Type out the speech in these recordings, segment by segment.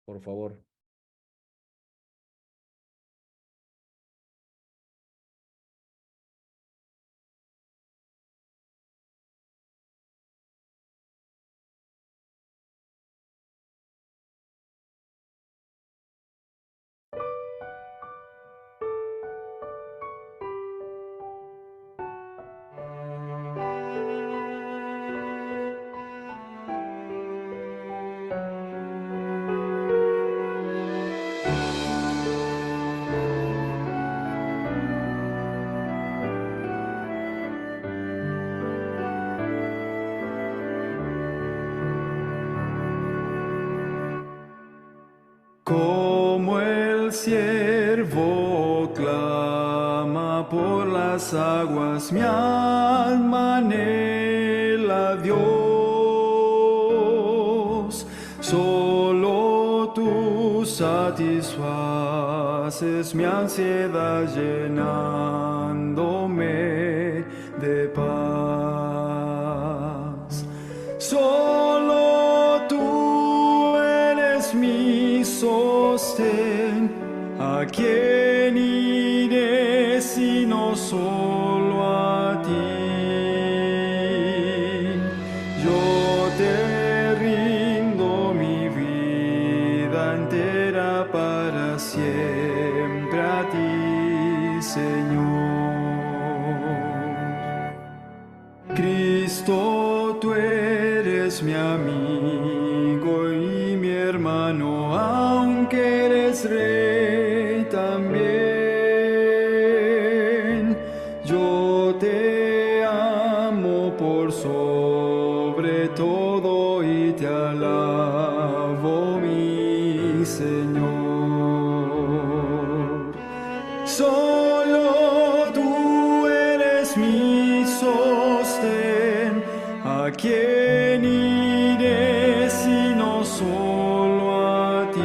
por favor. Como el ciervo clama por las aguas, mi alma anhela a Dios. Solo tú satisfaces mi ansiedad llenándome de paz. Solo tú eres mi sostén. ¿A quién iré sino solo a ti? Yo te rindo mi vida entera para siempre a ti, Señor. Cristo, tú eres mi amigo y mi hermano, aunque eres rey también. Yo te amo por sobre todo y te alabo, mi Señor. Solo tú eres mi sostén. ¿A quién iré sino solo a ti?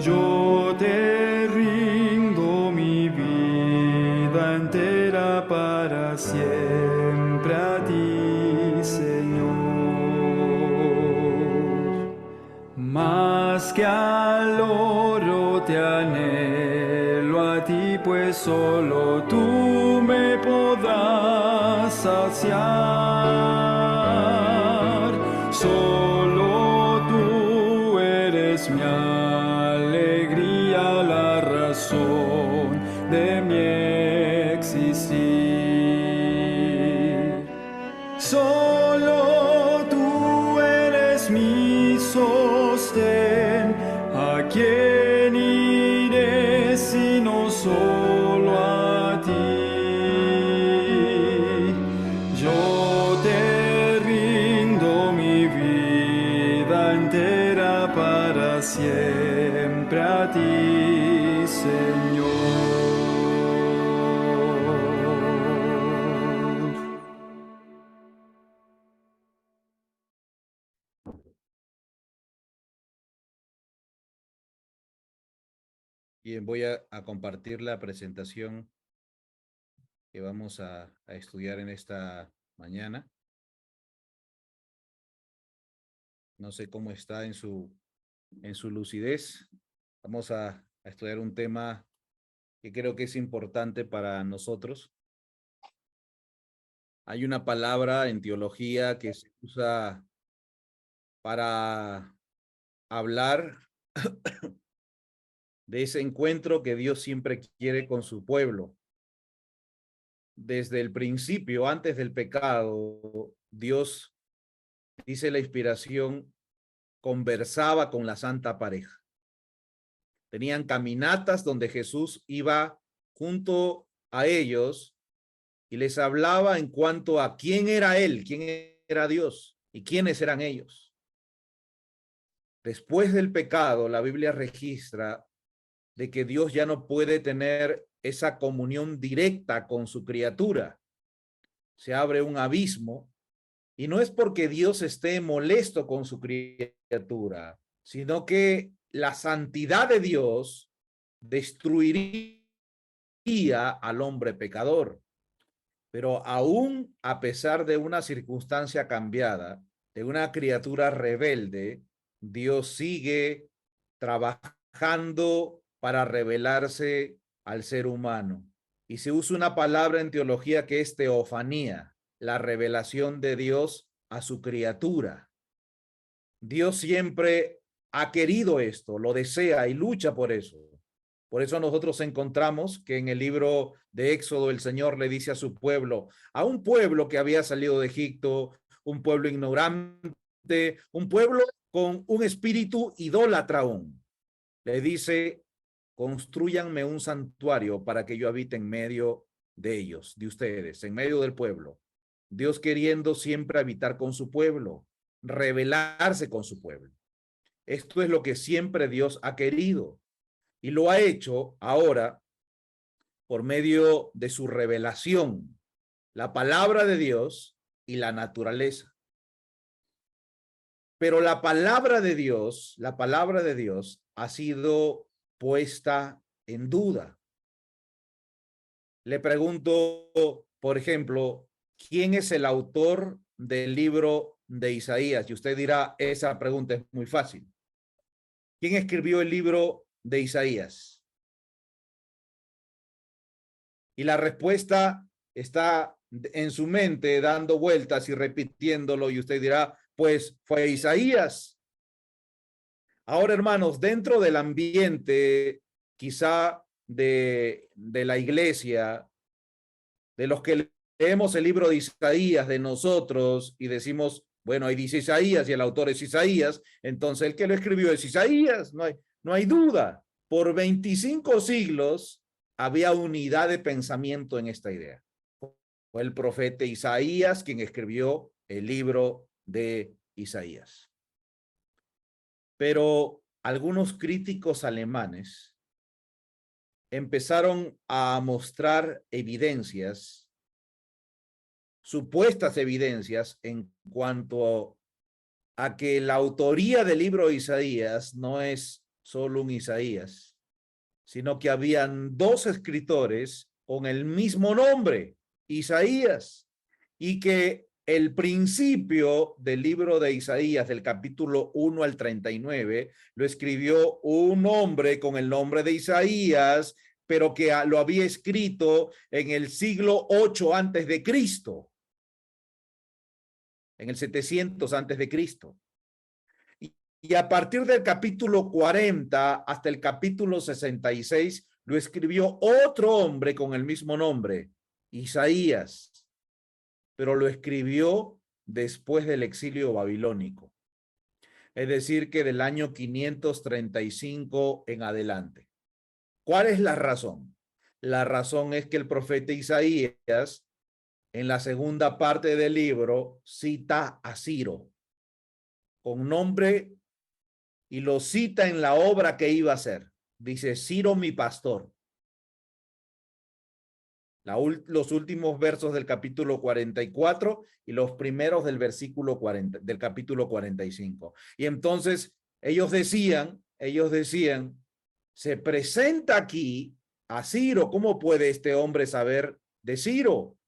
Yo te rindo mi vida entera para siempre a ti, Señor. Más que al oro te anhelo a ti, pues solo tú me podrás saciar. Solo tú eres mi alegría, la razón de mi existir. Solo tú eres mi sostén. ¿A quién iré sino solo a ti? Yo te rindo mi vida entera para siempre a ti, Señor. Bien, voy a compartir la presentación que vamos a estudiar en esta mañana. No sé cómo está en su lucidez. Vamos a estudiar un tema que creo que es importante para nosotros. Hay una palabra en teología que se usa para hablar de ese encuentro que Dios siempre quiere con su pueblo. Desde el principio, antes del pecado, Dios, dice la inspiración, conversaba con la santa pareja. Tenían caminatas donde Jesús iba junto a ellos y les hablaba en cuanto a quién era Él, quién era Dios y quiénes eran ellos. Después del pecado, la Biblia registra de que Dios ya no puede tener esa comunión directa con su criatura. Se abre un abismo y no es porque Dios esté molesto con su criatura, sino que la santidad de Dios destruiría al hombre pecador. Pero aún a pesar de una circunstancia cambiada, de una criatura rebelde, Dios sigue trabajando para revelarse al ser humano. Y se usa una palabra en teología que es teofanía, la revelación de Dios a su criatura. Dios siempre ha querido esto, lo desea y lucha por eso. Por eso nosotros encontramos que en el libro de Éxodo el Señor le dice a su pueblo, a un pueblo que había salido de Egipto, un pueblo ignorante, un pueblo con un espíritu idólatra aún. Le dice, construyanme un santuario para que yo habite en medio de ellos, de ustedes, en medio del pueblo. Dios queriendo siempre habitar con su pueblo, revelarse con su pueblo. Esto es lo que siempre Dios ha querido y lo ha hecho ahora por medio de su revelación, la palabra de Dios y la naturaleza. Pero la palabra de Dios ha sido puesta en duda. Le pregunto, por ejemplo, ¿quién es el autor del libro de Isaías? Y usted dirá, esa pregunta es muy fácil. ¿Quién escribió el libro de Isaías? Y la respuesta está en su mente dando vueltas y repitiéndolo y usted dirá, pues fue Isaías. Ahora, hermanos, dentro del ambiente quizá de la iglesia, de los que leemos el libro de Isaías, de nosotros, y decimos, bueno, ahí dice Isaías y el autor es Isaías, entonces el que lo escribió es Isaías, no hay duda. Por 25 siglos había unidad de pensamiento en esta idea. Fue el profeta Isaías quien escribió el libro de Isaías. Pero algunos críticos alemanes empezaron a mostrar evidencias, supuestas evidencias en cuanto a que la autoría del libro de Isaías no es solo un Isaías, sino que habían dos escritores con el mismo nombre, Isaías, y que el principio del libro de Isaías, del capítulo 1 al 39, lo escribió un hombre con el nombre de Isaías, pero que lo había escrito en el siglo 8 antes de Cristo, en el 700 antes de Cristo. Y a partir del capítulo 40 hasta el capítulo 66, lo escribió otro hombre con el mismo nombre, Isaías, pero lo escribió después del exilio babilónico. Es decir, que del año 535 en adelante. ¿Cuál es la razón? La razón es que el profeta Isaías, en la segunda parte del libro, cita a Ciro con nombre y lo cita en la obra que iba a hacer. Dice, Ciro mi pastor. Los últimos versos del capítulo 44 y los primeros del versículo 40, del capítulo 45. Y entonces ellos decían, se presenta aquí a Ciro. ¿Cómo puede este hombre saber de Ciro?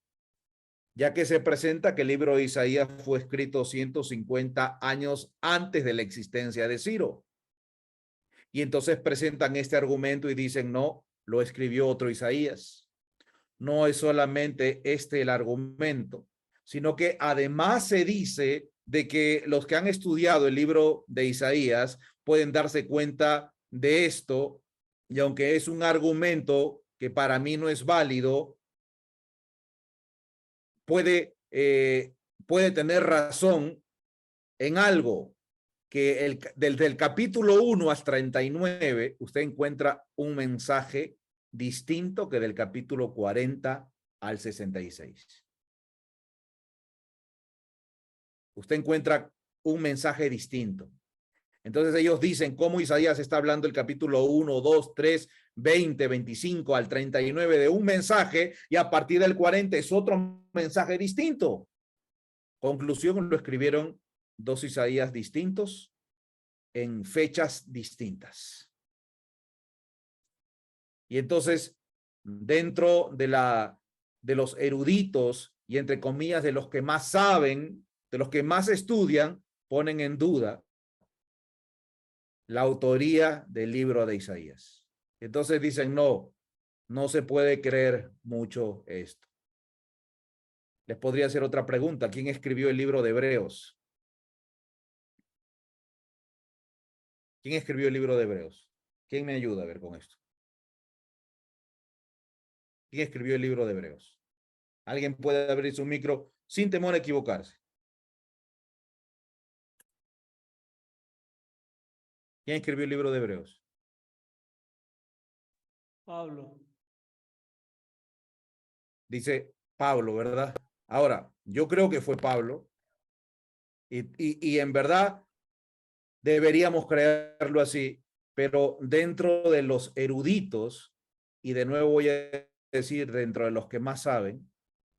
Ya que se presenta que el libro de Isaías fue escrito 150 años antes de la existencia de Ciro. Y entonces presentan este argumento y dicen, no, lo escribió otro Isaías. No es solamente este el argumento, sino que además se dice de que los que han estudiado el libro de Isaías pueden darse cuenta de esto, y aunque es un argumento que para mí no es válido, puede tener razón en algo, que desde el capítulo 1 hasta 39 usted encuentra un mensaje distinto que del capítulo 40 al 66. Usted encuentra un mensaje distinto. Entonces ellos dicen cómo Isaías está hablando el capítulo 1, 2, 3, 20, 25 al 39 de un mensaje y a partir del 40 es otro mensaje distinto. Conclusión, lo escribieron dos Isaías distintos en fechas distintas. Y entonces, dentro de los eruditos y entre comillas de los que más saben, de los que más estudian, ponen en duda la autoría del libro de Isaías. Entonces dicen, no, no se puede creer mucho esto. Les podría hacer otra pregunta. ¿Quién escribió el libro de Hebreos? ¿Quién escribió el libro de Hebreos? ¿Quién me ayuda a ver con esto? ¿Quién escribió el libro de Hebreos? ¿Alguien puede abrir su micro sin temor a equivocarse? ¿Quién escribió el libro de Hebreos? Pablo. Dice Pablo, ¿verdad? Ahora, yo creo que fue Pablo y en verdad deberíamos creerlo así, pero dentro de los eruditos, y de nuevo voy a decir dentro de los que más saben,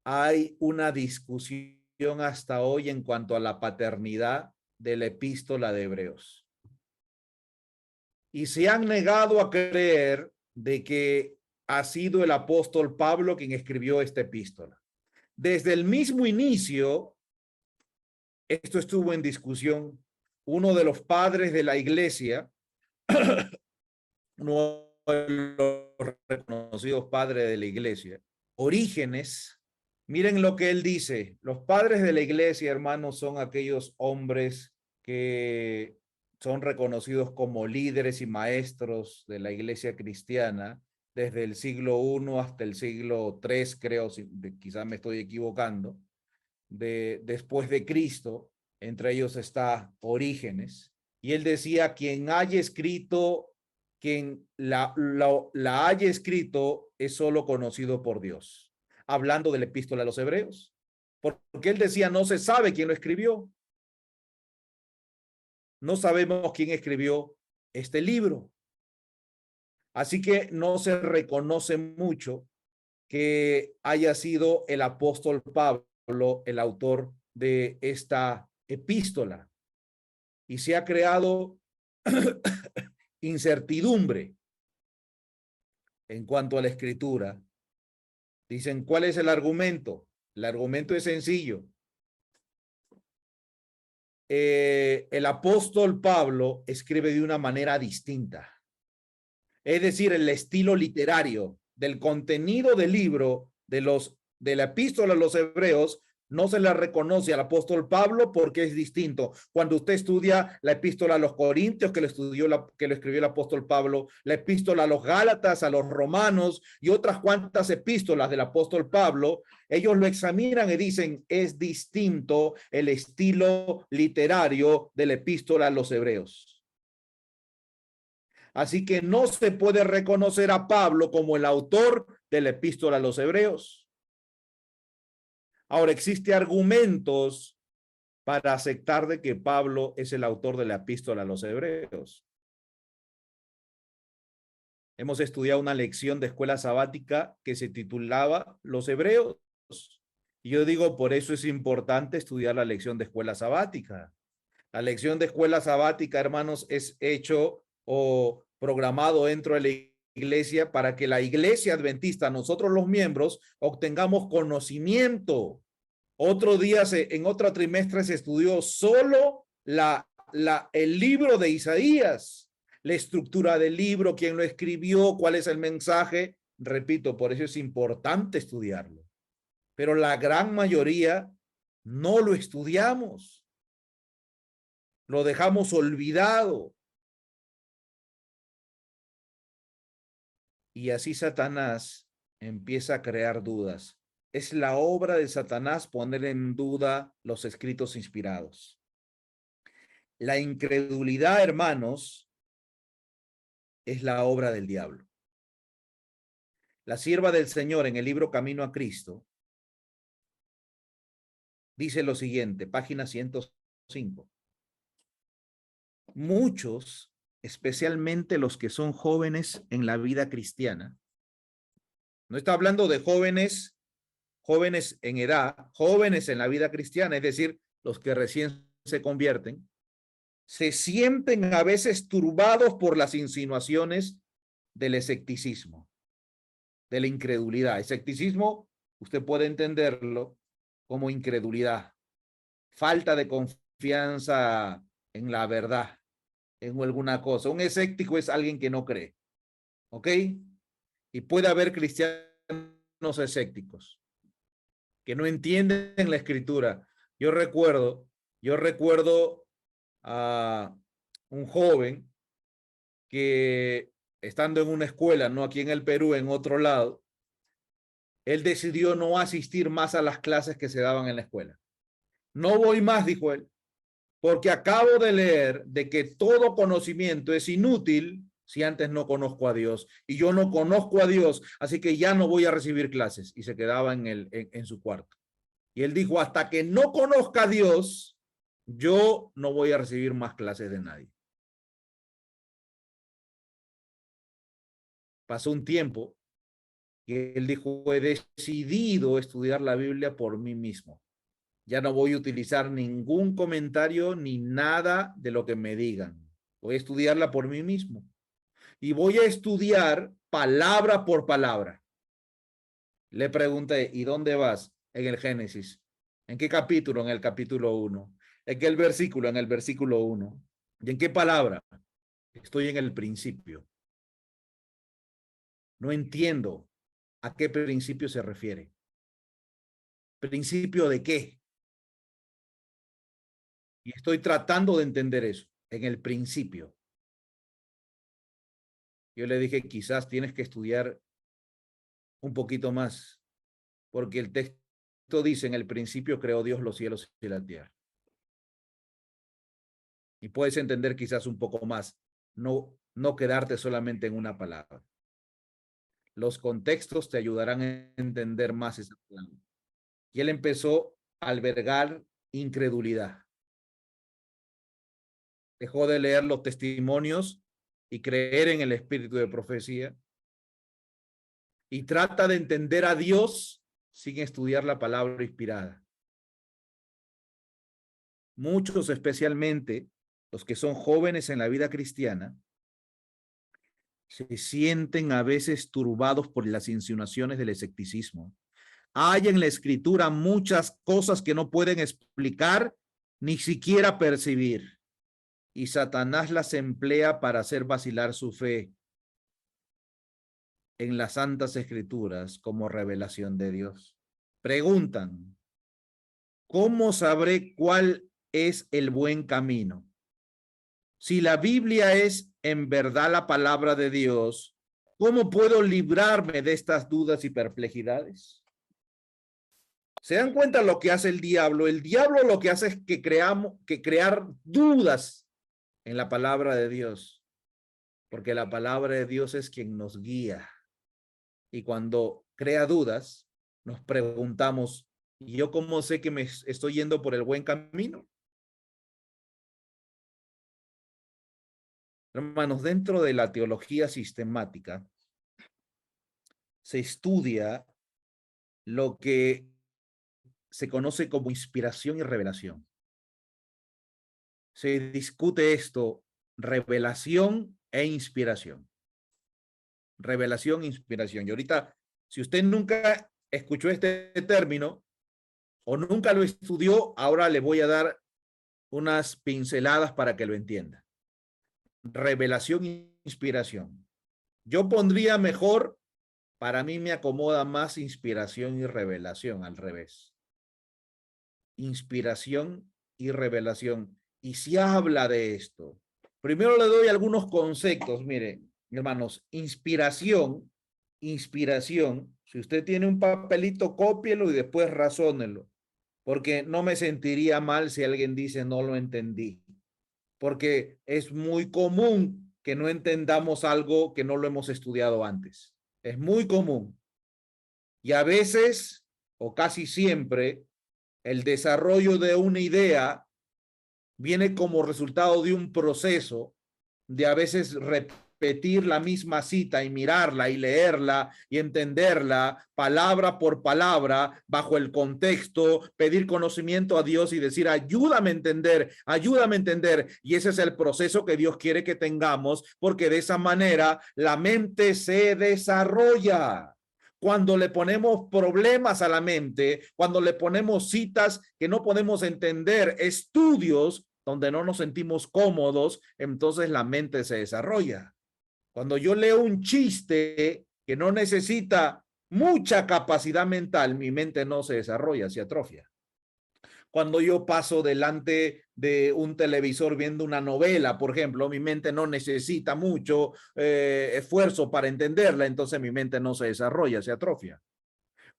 hay una discusión hasta hoy en cuanto a la paternidad de la epístola de Hebreos. Y se han negado a creer de que ha sido el apóstol Pablo quien escribió esta epístola. Desde el mismo inicio, esto estuvo en discusión. Uno de los padres de la iglesia, uno de los reconocidos padres de la iglesia, Orígenes, miren lo que él dice. Los padres de la iglesia, hermanos, son aquellos hombres que son reconocidos como líderes y maestros de la iglesia cristiana desde el siglo I hasta el siglo III, creo, quizás me estoy equivocando, después de Cristo. Entre ellos está Orígenes, y él decía, quien haya escrito, quien la haya escrito es solo conocido por Dios, hablando de la epístola a los Hebreos, porque él decía, no se sabe quién lo escribió, no sabemos quién escribió este libro, así que no se reconoce mucho que haya sido el apóstol Pablo el autor de esta epístola, y se ha creado incertidumbre en cuanto a la escritura. Dicen, ¿cuál es el argumento? El argumento es sencillo. El apóstol Pablo escribe de una manera distinta. Es decir, el estilo literario del contenido del libro de la epístola a los Hebreos no se le reconoce al apóstol Pablo porque es distinto. Cuando usted estudia la epístola a los Corintios, que lo escribió el apóstol Pablo, la epístola a los Gálatas, a los Romanos y otras cuantas epístolas del apóstol Pablo, ellos lo examinan y dicen, es distinto el estilo literario de la epístola a los Hebreos. Así que no se puede reconocer a Pablo como el autor de la epístola a los Hebreos. Ahora, existen argumentos para aceptar de que Pablo es el autor de la epístola a los Hebreos. Hemos estudiado una lección de escuela sabática que se titulaba Los Hebreos. Y yo digo, por eso es importante estudiar la lección de escuela sabática. La lección de escuela sabática, hermanos, es hecho o programado dentro de la iglesia para que la iglesia adventista, nosotros los miembros, obtengamos conocimiento. Otro día, en otro trimestre, se estudió solo el libro de Isaías, la estructura del libro, quién lo escribió, cuál es el mensaje. Repito, por eso es importante estudiarlo. Pero la gran mayoría no lo estudiamos. Lo dejamos olvidado. Y así Satanás empieza a crear dudas. Es la obra de Satanás poner en duda los escritos inspirados. La incredulidad, hermanos, es la obra del diablo. La sierva del Señor en el libro Camino a Cristo dice lo siguiente, página 105. Muchos, especialmente los que son jóvenes en la vida cristiana, no está hablando de jóvenes en edad, jóvenes en la vida cristiana, es decir, los que recién se convierten, se sienten a veces turbados por las insinuaciones del escepticismo, de la incredulidad. Escepticismo, usted puede entenderlo como incredulidad, falta de confianza en la verdad. en alguna cosa. Un escéptico es alguien que no cree, ¿ok? Y puede haber cristianos escépticos que no entienden la escritura. Yo recuerdo a un joven que estando en una escuela, no aquí en el Perú, en otro lado, él decidió no asistir más a las clases que se daban en la escuela. No voy más, dijo él, porque acabo de leer de que todo conocimiento es inútil si antes no conozco a Dios. Y yo no conozco a Dios, así que ya no voy a recibir clases. Y se quedaba en su cuarto. Y él dijo, hasta que no conozca a Dios, yo no voy a recibir más clases de nadie. Pasó un tiempo que él dijo, he decidido estudiar la Biblia por mí mismo. Ya no voy a utilizar ningún comentario ni nada de lo que me digan. Voy a estudiarla por mí mismo. Y voy a estudiar palabra por palabra. Le pregunté, ¿y dónde vas? En el Génesis. ¿En qué capítulo? En el capítulo 1. ¿En qué versículo? En el versículo 1. ¿Y en qué palabra? Estoy en el principio. No entiendo a qué principio se refiere. ¿Principio de qué? Y estoy tratando de entender eso, en el principio. Yo le dije, quizás tienes que estudiar un poquito más, porque el texto dice, en el principio creó Dios los cielos y la tierra. Y puedes entender quizás un poco más, no quedarte solamente en una palabra. Los contextos te ayudarán a entender más esa palabra. Y él empezó a albergar incredulidad. Dejó de leer los testimonios y creer en el espíritu de profecía. Y trata de entender a Dios sin estudiar la palabra inspirada. Muchos, especialmente los que son jóvenes en la vida cristiana, se sienten a veces turbados por las insinuaciones del escepticismo. Hay en la escritura muchas cosas que no pueden explicar ni siquiera percibir. Y Satanás las emplea para hacer vacilar su fe en las santas escrituras como revelación de Dios. Preguntan, ¿cómo sabré cuál es el buen camino? Si la Biblia es en verdad la palabra de Dios, ¿cómo puedo librarme de estas dudas y perplejidades? ¿Se dan cuenta lo que hace el diablo? El diablo lo que hace es que crear dudas en la palabra de Dios, porque la palabra de Dios es quien nos guía. Y cuando crea dudas, nos preguntamos, ¿y yo cómo sé que me estoy yendo por el buen camino? Hermanos, dentro de la teología sistemática se estudia lo que se conoce como inspiración y revelación. Se discute esto, revelación e inspiración. Revelación e inspiración. Y ahorita, si usted nunca escuchó este término o nunca lo estudió, ahora le voy a dar unas pinceladas para que lo entienda. Revelación e inspiración. Yo pondría mejor, para mí me acomoda más inspiración y revelación, al revés. Inspiración y revelación. Y si habla de esto, primero le doy algunos conceptos. Mire, hermanos, inspiración, si usted tiene un papelito, cópielo y después razónelo, porque no me sentiría mal si alguien dice no lo entendí, porque es muy común que no entendamos algo que no lo hemos estudiado antes. Es muy común. Y a veces, o casi siempre, el desarrollo de una idea viene como resultado de un proceso de a veces repetir la misma cita y mirarla y leerla y entenderla palabra por palabra bajo el contexto, pedir conocimiento a Dios y decir, ayúdame a entender, ayúdame a entender. Y ese es el proceso que Dios quiere que tengamos, porque de esa manera la mente se desarrolla. Cuando le ponemos problemas a la mente, cuando le ponemos citas que no podemos entender, estudios, donde no nos sentimos cómodos, entonces la mente se desarrolla. Cuando yo leo un chiste que no necesita mucha capacidad mental, mi mente no se desarrolla, se atrofia. Cuando yo paso delante de un televisor viendo una novela, por ejemplo, mi mente no necesita mucho esfuerzo para entenderla, entonces mi mente no se desarrolla, se atrofia.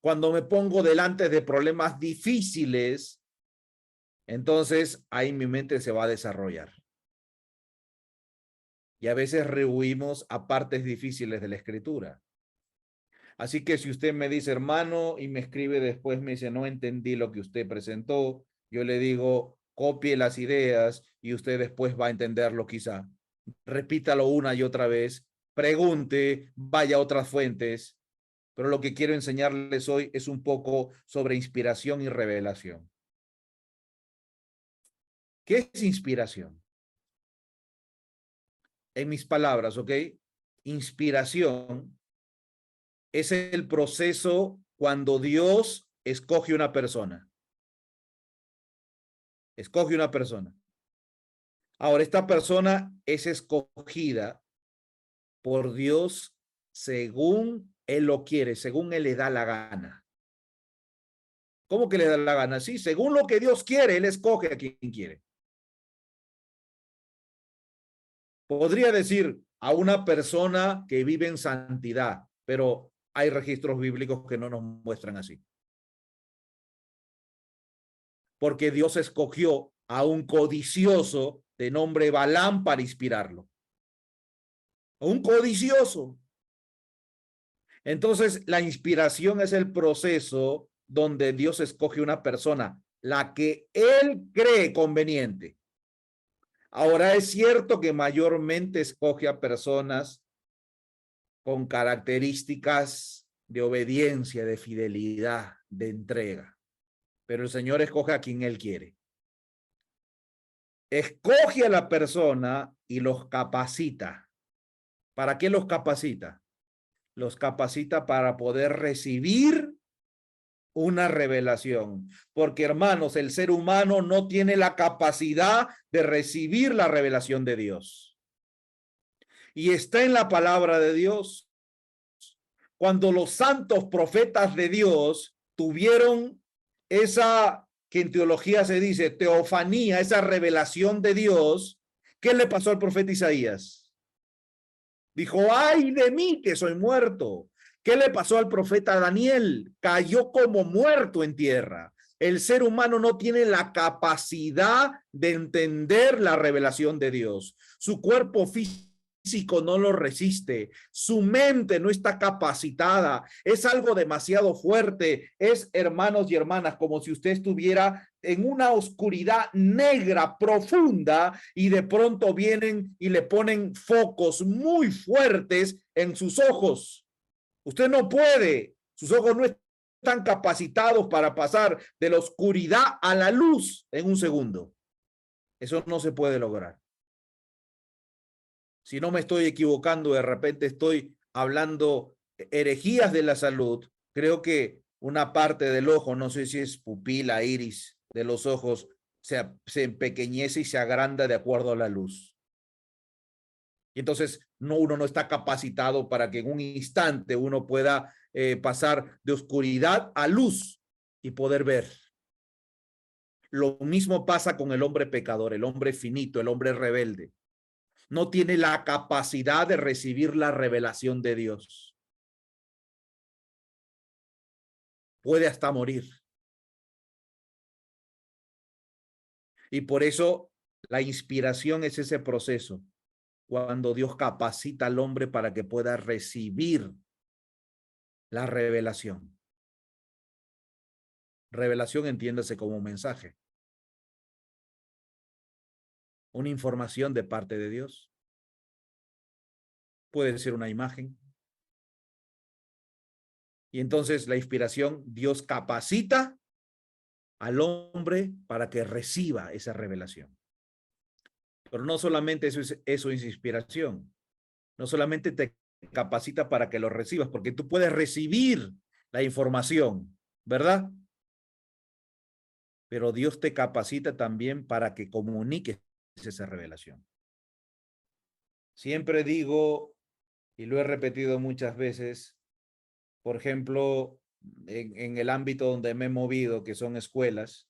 Cuando me pongo delante de problemas difíciles, entonces ahí mi mente se va a desarrollar. Y a veces rehuimos a partes difíciles de la escritura. Así que si usted me dice, hermano, y me escribe después, me dice, no entendí lo que usted presentó, yo le digo, copie las ideas y usted después va a entenderlo quizá. Repítalo una y otra vez, pregunte, vaya a otras fuentes, pero lo que quiero enseñarles hoy es un poco sobre inspiración y revelación. ¿Qué es inspiración? En mis palabras, ¿ok? Inspiración es el proceso cuando Dios escoge una persona. Escoge una persona. Ahora, esta persona es escogida por Dios según Él lo quiere, según Él le da la gana. ¿Cómo que le da la gana? Sí, según lo que Dios quiere, Él escoge a quien quiere. Podría decir a una persona que vive en santidad, pero hay registros bíblicos que no nos muestran así. Porque Dios escogió a un codicioso de nombre Balaam para inspirarlo. Un codicioso. Entonces, la inspiración es el proceso donde Dios escoge una persona, la que Él cree conveniente. Ahora, es cierto que mayormente escoge a personas con características de obediencia, de fidelidad, de entrega. Pero el Señor escoge a quien Él quiere. Escoge a la persona y los capacita. ¿Para qué los capacita? Los capacita para poder recibir una revelación. Porque, hermanos, el ser humano no tiene la capacidad de recibir la revelación de Dios. Y está en la palabra de Dios. Cuando los santos profetas de Dios tuvieron esa, que en teología se dice, teofanía, esa revelación de Dios, ¿qué le pasó al profeta Isaías? Dijo, ay de mí que soy muerto. ¿Qué le pasó al profeta Daniel? Cayó como muerto en tierra. El ser humano no tiene la capacidad de entender la revelación de Dios. Su cuerpo físico no lo resiste, su mente no está capacitada, es algo demasiado fuerte, es, hermanos y hermanas, como si usted estuviera en una oscuridad negra profunda y de pronto vienen y le ponen focos muy fuertes en sus ojos. Usted no puede, sus ojos no están capacitados para pasar de la oscuridad a la luz en un segundo. Eso no se puede lograr. Si no me estoy equivocando, de repente estoy hablando herejías de la salud. Creo que una parte del ojo, no sé si es pupila, iris de los ojos, se empequeñece y se agranda de acuerdo a la luz. Y entonces uno no está capacitado para que en un instante uno pueda pasar de oscuridad a luz y poder ver. Lo mismo pasa con el hombre pecador, el hombre finito, el hombre rebelde. No tiene la capacidad de recibir la revelación de Dios. Puede hasta morir. Y por eso la inspiración es ese proceso, cuando Dios capacita al hombre para que pueda recibir la revelación. Revelación entiéndase como mensaje. Una información de parte de Dios. Puede ser una imagen. Y entonces la inspiración, Dios capacita al hombre para que reciba esa revelación. Pero no solamente eso es inspiración. No solamente te capacita para que lo recibas, porque tú puedes recibir la información, ¿verdad? pero Dios te capacita también para que comuniques esa revelación. Siempre digo, y lo he repetido muchas veces, por ejemplo, en el ámbito donde me he movido, que son escuelas,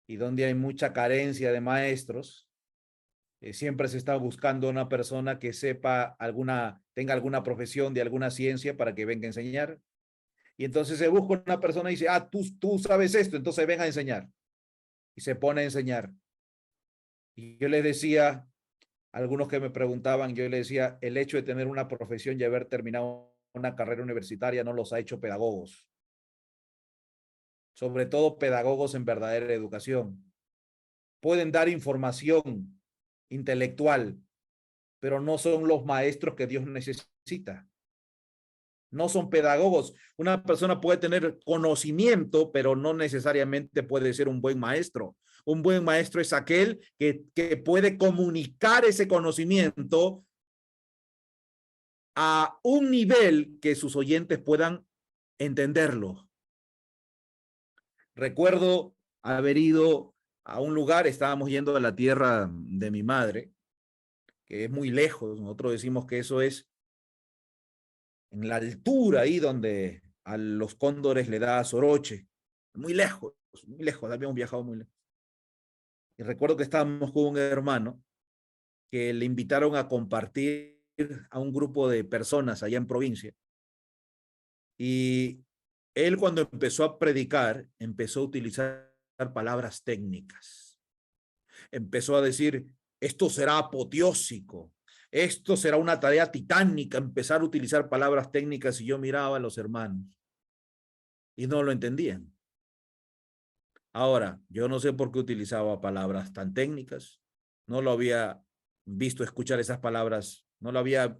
y donde hay mucha carencia de maestros, siempre se está buscando una persona que sepa tenga alguna profesión de alguna ciencia para que venga a enseñar. Y entonces se busca una persona y dice, tú sabes esto, entonces venga a enseñar. Y se pone a enseñar. Y yo le decía, algunos que me preguntaban, yo le decía, el hecho de tener una profesión y haber terminado una carrera universitaria no los ha hecho pedagogos. Sobre todo pedagogos en verdadera educación. Pueden dar información intelectual, pero no son los maestros que Dios necesita. No son pedagogos. Una persona puede tener conocimiento, pero no necesariamente puede ser un buen maestro. Un buen maestro es aquel que puede comunicar ese conocimiento a un nivel que sus oyentes puedan entenderlo. Recuerdo haber ido a un lugar, estábamos yendo a la tierra de mi madre, que es muy lejos. Nosotros decimos que eso es en la altura ahí donde a los cóndores le da Soroche, muy lejos, habíamos viajado muy lejos. Y recuerdo que estábamos con un hermano que le invitaron a compartir a un grupo de personas allá en provincia. Y él cuando empezó a predicar, empezó a utilizar palabras técnicas. Empezó a decir, esto será apoteósico, esto será una tarea titánica, empezar a utilizar palabras técnicas, y yo miraba a los hermanos y no lo entendían. Ahora, yo no sé por qué utilizaba palabras tan técnicas, no lo había visto escuchar esas palabras, no lo había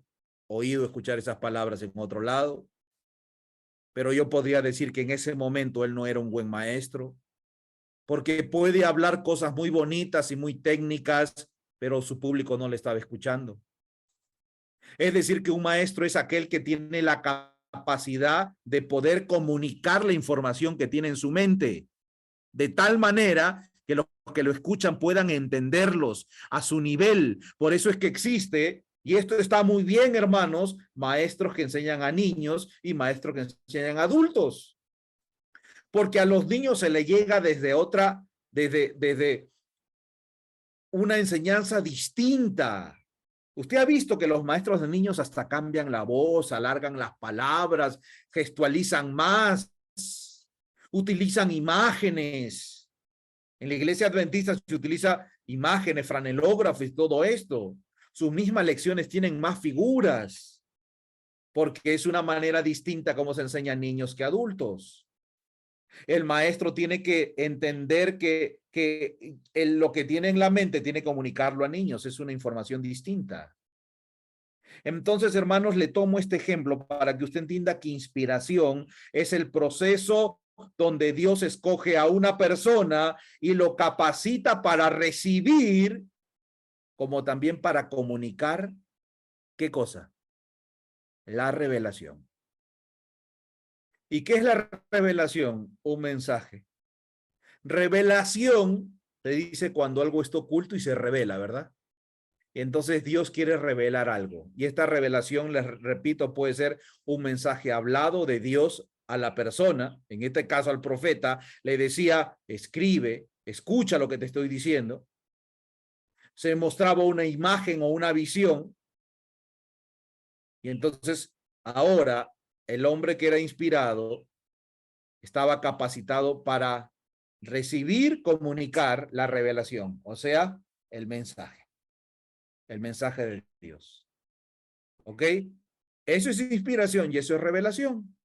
oído escuchar esas palabras en otro lado, pero yo podría decir que en ese momento él no era un buen maestro, porque puede hablar cosas muy bonitas y muy técnicas, pero su público no le estaba escuchando. Es decir, que un maestro es aquel que tiene la capacidad de poder comunicar la información que tiene en su mente, de tal manera que los que lo escuchan puedan entenderlos a su nivel. Por eso es que existe, y esto está muy bien, hermanos, maestros que enseñan a niños y maestros que enseñan a adultos. Porque a los niños se les llega desde una enseñanza distinta. Usted ha visto que los maestros de niños hasta cambian la voz, alargan las palabras, gestualizan más, utilizan imágenes. En la iglesia adventista se utiliza imágenes, franelógrafos y todo esto. Sus mismas lecciones tienen más figuras, porque es una manera distinta como se enseña a niños que a adultos. El maestro tiene que entender que lo que tiene en la mente tiene que comunicarlo a niños. Es una información distinta. Entonces, hermanos, le tomo este ejemplo para que usted entienda que inspiración es el proceso donde Dios escoge a una persona y lo capacita para recibir, como también para comunicar, ¿qué cosa? La revelación. ¿Y qué es la revelación? Un mensaje. Revelación se dice cuando algo está oculto y se revela, ¿verdad? Entonces Dios quiere revelar algo. Y esta revelación, les repito, puede ser un mensaje hablado de Dios a la persona, en este caso al profeta, le decía, escribe, escucha lo que te estoy diciendo. Se mostraba una imagen o una visión. Y entonces ahora el hombre que era inspirado estaba capacitado para recibir, comunicar la revelación, o sea, el mensaje de Dios. ¿Ok? Eso es inspiración y eso es revelación.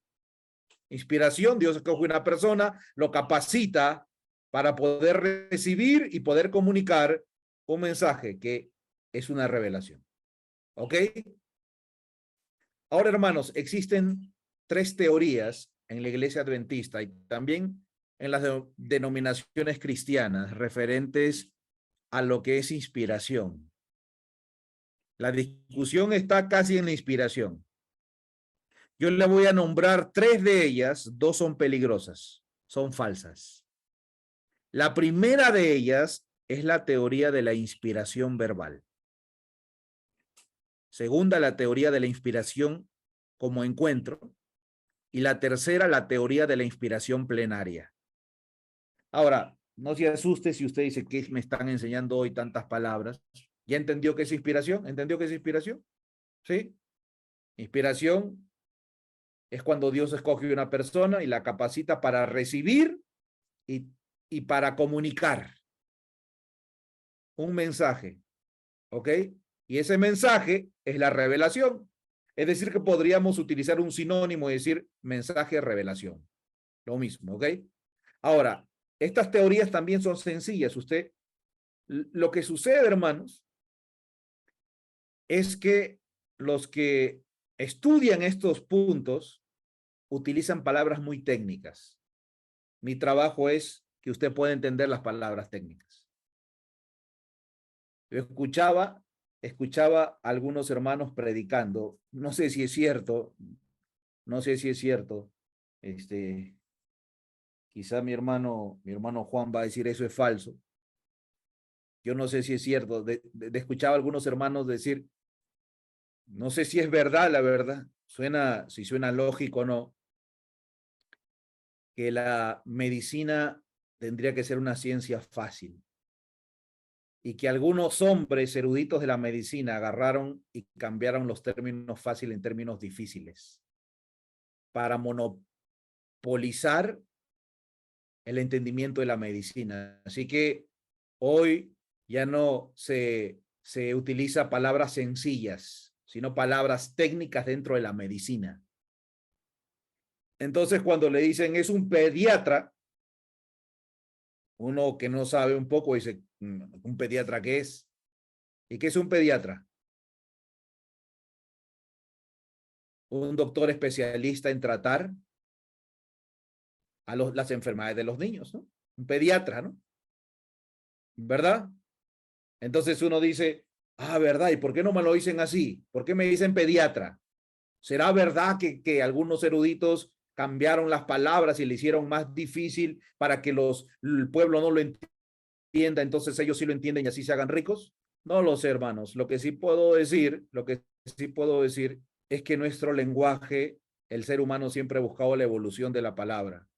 Inspiración, Dios escoge una persona, lo capacita para poder recibir y poder comunicar un mensaje que es una revelación. ¿Ok? Ahora, hermanos, existen 3 teorías en la iglesia adventista y también en las denominaciones cristianas referentes a lo que es inspiración. La discusión está casi en la inspiración. Yo le voy a nombrar 3 de ellas, 2 son peligrosas, son falsas. La primera de ellas es la teoría de la inspiración verbal. Segunda, la teoría de la inspiración como encuentro. Y la tercera, la teoría de la inspiración plenaria. Ahora, no se asuste si usted dice que me están enseñando hoy tantas palabras. ¿Ya entendió qué es inspiración? ¿Entendió qué es inspiración? ¿Sí? Inspiración es cuando Dios escoge una persona y la capacita para recibir y para comunicar un mensaje, ¿ok? Y ese mensaje es la revelación. Es decir, que podríamos utilizar un sinónimo y decir mensaje revelación. Lo mismo, ¿ok? Ahora, estas teorías también son sencillas. Lo que sucede, hermanos, es que los que estudian estos puntos utilizan palabras muy técnicas. Mi trabajo es que usted pueda entender las palabras técnicas. Yo escuchaba a algunos hermanos predicando, no sé si es cierto, no sé si es cierto, quizá mi hermano Juan va a decir eso es falso. Yo no sé si es cierto, escuchaba a algunos hermanos decir, no sé si es verdad, la verdad, si suena lógico o no, que la medicina tendría que ser una ciencia fácil y que algunos hombres eruditos de la medicina agarraron y cambiaron los términos fáciles en términos difíciles para monopolizar el entendimiento de la medicina. Así que hoy ya no se utiliza palabras sencillas, sino palabras técnicas dentro de la medicina. Entonces, cuando le dicen es un pediatra, uno que no sabe un poco dice, ¿un pediatra qué es? ¿Y qué es un pediatra? Un doctor especialista en tratar a las enfermedades de los niños, ¿no? Un pediatra, ¿no? ¿Verdad? Entonces uno dice, ¿verdad? ¿Y por qué no me lo dicen así? ¿Por qué me dicen pediatra? ¿Será verdad que algunos eruditos cambiaron las palabras y le hicieron más difícil para que el pueblo no lo entienda, entonces ellos sí lo entienden y así se hagan ricos? No lo sé, hermanos. Lo que sí puedo decir es que nuestro lenguaje, el ser humano siempre ha buscado la evolución de la palabra.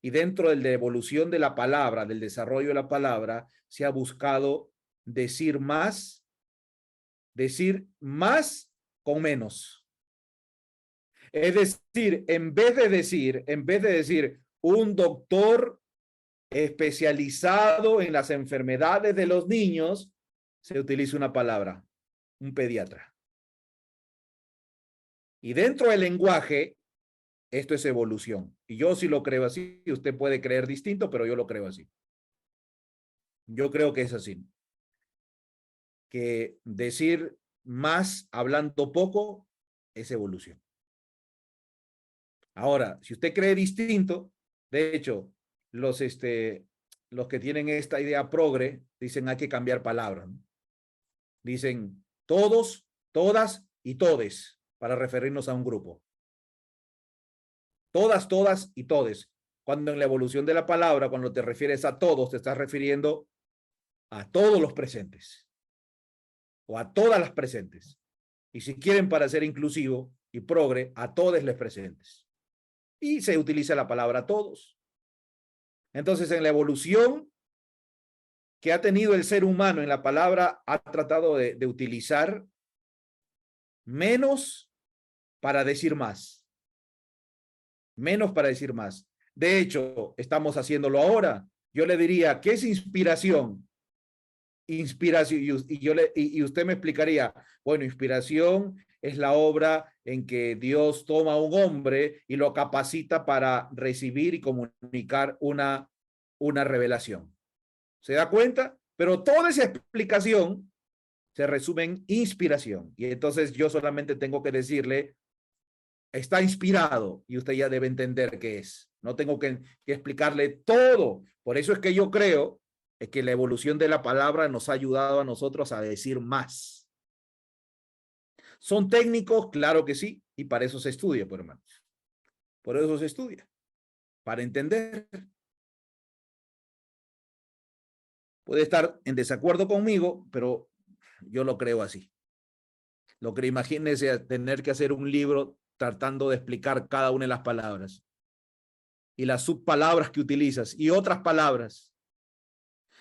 Y dentro de la evolución de la palabra, del desarrollo de la palabra, se ha buscado decir más con menos. Es decir, en vez de decir un doctor especializado en las enfermedades de los niños, se utiliza una palabra, un pediatra. Y dentro del lenguaje, esto es evolución. Y yo sí lo creo así, usted puede creer distinto, pero yo lo creo así. Yo creo que es así. Que decir más hablando poco es evolución. Ahora, si usted cree distinto, de hecho, los que tienen esta idea progre dicen hay que cambiar palabras, ¿no? Dicen todos, todas y todes para referirnos a un grupo. Todas, todas y todes. Cuando en la evolución de la palabra, cuando te refieres a todos, te estás refiriendo a todos los presentes o a todas las presentes. Y si quieren, para ser inclusivo y progre, a todos les presentes. Y se utiliza la palabra todos. Entonces, en la evolución que ha tenido el ser humano en la palabra, ha tratado de utilizar menos para decir más. Menos para decir más. De hecho, estamos haciéndolo ahora. Yo le diría, ¿qué es inspiración? Inspiración, y usted me explicaría, bueno, inspiración es la obra en que Dios toma a un hombre y lo capacita para recibir y comunicar una revelación. ¿Se da cuenta? Pero toda esa explicación se resume en inspiración. Y entonces yo solamente tengo que decirle, está inspirado y usted ya debe entender qué es. No tengo que explicarle todo. Por eso es que yo creo que la evolución de la palabra nos ha ayudado a nosotros a decir más. ¿Son técnicos? Claro que sí. Y para eso se estudia, pues, hermanos. Por eso se estudia. Para entender. Puede estar en desacuerdo conmigo, pero yo lo creo así. Lo que imagínense tener que hacer un libro tratando de explicar cada una de las palabras y las subpalabras que utilizas y otras palabras.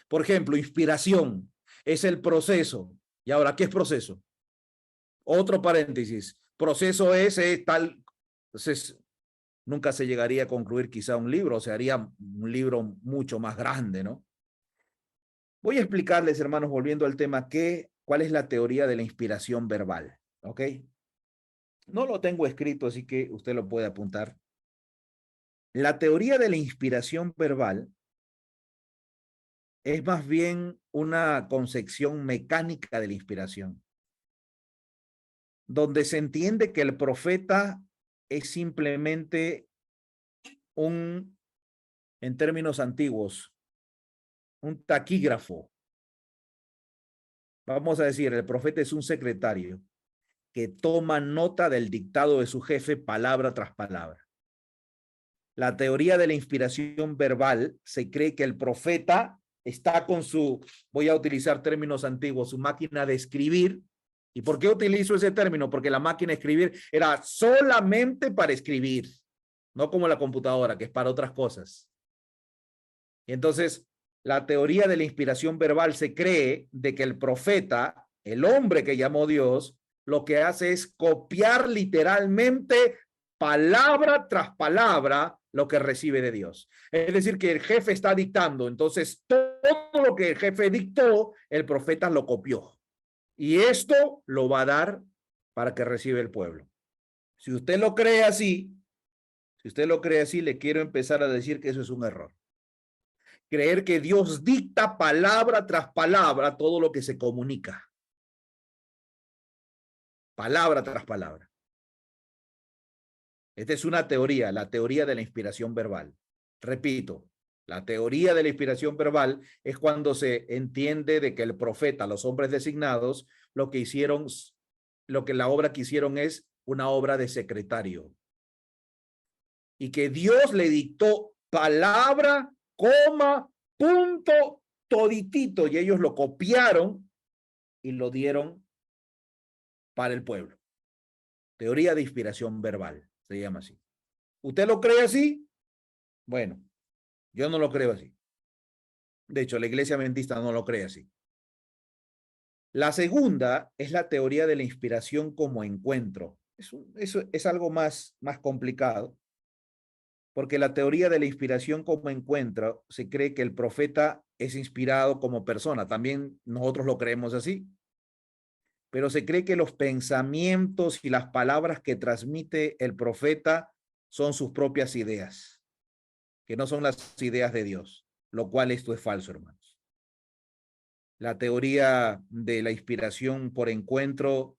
Por ejemplo, inspiración es el proceso. Y ahora, ¿qué es proceso? Otro paréntesis. Proceso es tal. Entonces, nunca se llegaría a concluir quizá un libro, o sea, haría un libro mucho más grande, ¿no? Voy a explicarles, hermanos, volviendo al tema, cuál es la teoría de la inspiración verbal, ¿ok? No lo tengo escrito, así que usted lo puede apuntar. La teoría de la inspiración verbal es más bien una concepción mecánica de la inspiración, donde se entiende que el profeta es simplemente en términos antiguos, un taquígrafo. Vamos a decir, el profeta es un secretario que toma nota del dictado de su jefe palabra tras palabra. La teoría de la inspiración verbal se cree que el profeta está con voy a utilizar términos antiguos, su máquina de escribir. ¿Y por qué utilizo ese término? Porque la máquina de escribir era solamente para escribir, no como la computadora, que es para otras cosas. Y entonces, la teoría de la inspiración verbal se cree de que el profeta, el hombre que llamó Dios, lo que hace es copiar literalmente palabra tras palabra lo que recibe de Dios. Es decir, que el jefe está dictando, entonces todo lo que el jefe dictó, el profeta lo copió. Y esto lo va a dar para que reciba el pueblo. Si usted lo cree así, le quiero empezar a decir que eso es un error. Creer que Dios dicta palabra tras palabra todo lo que se comunica. Palabra tras palabra. Esta es una teoría, la teoría de la inspiración verbal. Repito, la teoría de la inspiración verbal es cuando se entiende de que el profeta, los hombres designados, lo que la obra que hicieron es una obra de secretario. Y que Dios le dictó palabra, coma, punto, toditito, y ellos lo copiaron y lo dieron para el pueblo. Teoría de inspiración verbal, se llama así. ¿Usted lo cree así? Bueno, yo no lo creo así. De hecho, la iglesia adventista no lo cree así. La segunda es la teoría de la inspiración como encuentro. Eso es algo más complicado, porque la teoría de la inspiración como encuentro se cree que el profeta es inspirado como persona. También nosotros lo creemos así. Pero se cree que los pensamientos y las palabras que transmite el profeta son sus propias ideas, que no son las ideas de Dios, lo cual esto es falso, hermanos. La teoría de la inspiración por encuentro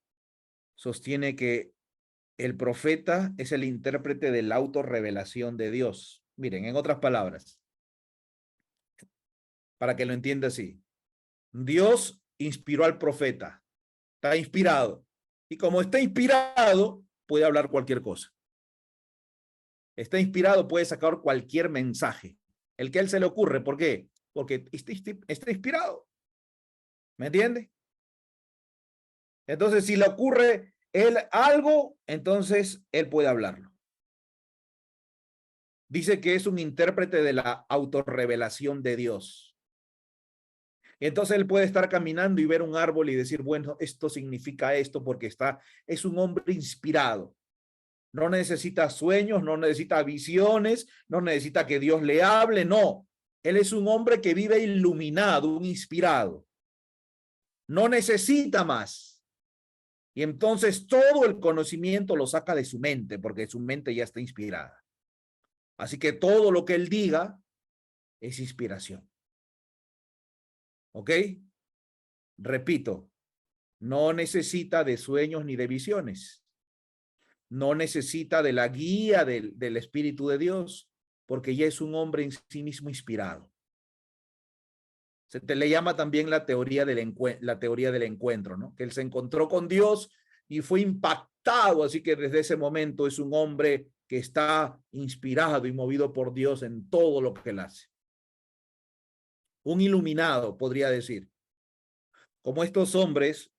sostiene que el profeta es el intérprete de la autorrevelación de Dios. Miren, en otras palabras, para que lo entienda así, Dios inspiró al profeta, está inspirado, y como está inspirado, puede hablar cualquier cosa. Está inspirado, puede sacar cualquier mensaje, el que a él se le ocurre. ¿Por qué? Porque está inspirado. ¿Me entiende? Entonces, si le ocurre él algo, entonces él puede hablarlo. Dice que es un intérprete de la autorrevelación de Dios. Entonces él puede estar caminando y ver un árbol y decir, bueno, esto significa esto porque es un hombre inspirado. No necesita sueños, no necesita visiones, no necesita que Dios le hable, no. Él es un hombre que vive iluminado, un inspirado. No necesita más. Y entonces todo el conocimiento lo saca de su mente, porque su mente ya está inspirada. Así que todo lo que él diga es inspiración. ¿Ok? Repito, no necesita de sueños ni de visiones. No necesita de la guía del Espíritu de Dios, porque ya es un hombre en sí mismo inspirado. Se le llama también la teoría del encuentro, ¿no? Que él se encontró con Dios y fue impactado, así que desde ese momento es un hombre que está inspirado y movido por Dios en todo lo que él hace. un iluminado, podría decir. Como estos hombres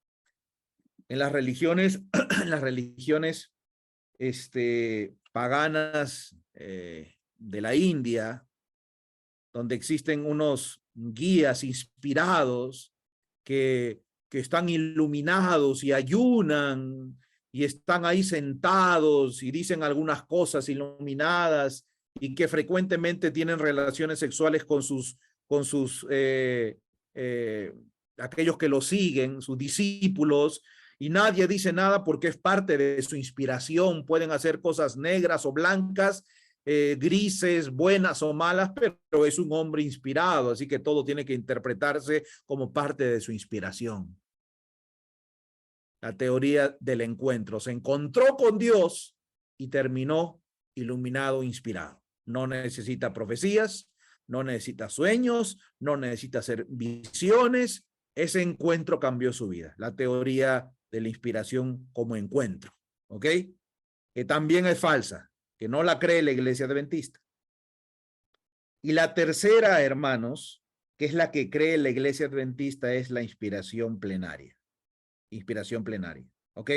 en las religiones, en las religiones paganas de la India, donde existen unos guías inspirados que están iluminados y ayunan y están ahí sentados y dicen algunas cosas iluminadas y que frecuentemente tienen relaciones sexuales con sus aquellos que lo siguen, sus discípulos, y nadie dice nada porque es parte de su inspiración. Pueden hacer cosas negras o blancas, grises, buenas o malas, pero es un hombre inspirado, así que todo tiene que interpretarse como parte de su inspiración. La teoría del encuentro. Se encontró con Dios y terminó iluminado, inspirado. No necesita profecías, no necesita sueños, no necesita hacer visiones. Ese encuentro cambió su vida. La teoría de la inspiración como encuentro, ¿ok? Que también es falsa, que no la cree la Iglesia Adventista. Y la tercera, hermanos, que es la que cree la Iglesia Adventista, es la inspiración plenaria. Inspiración plenaria, ¿ok?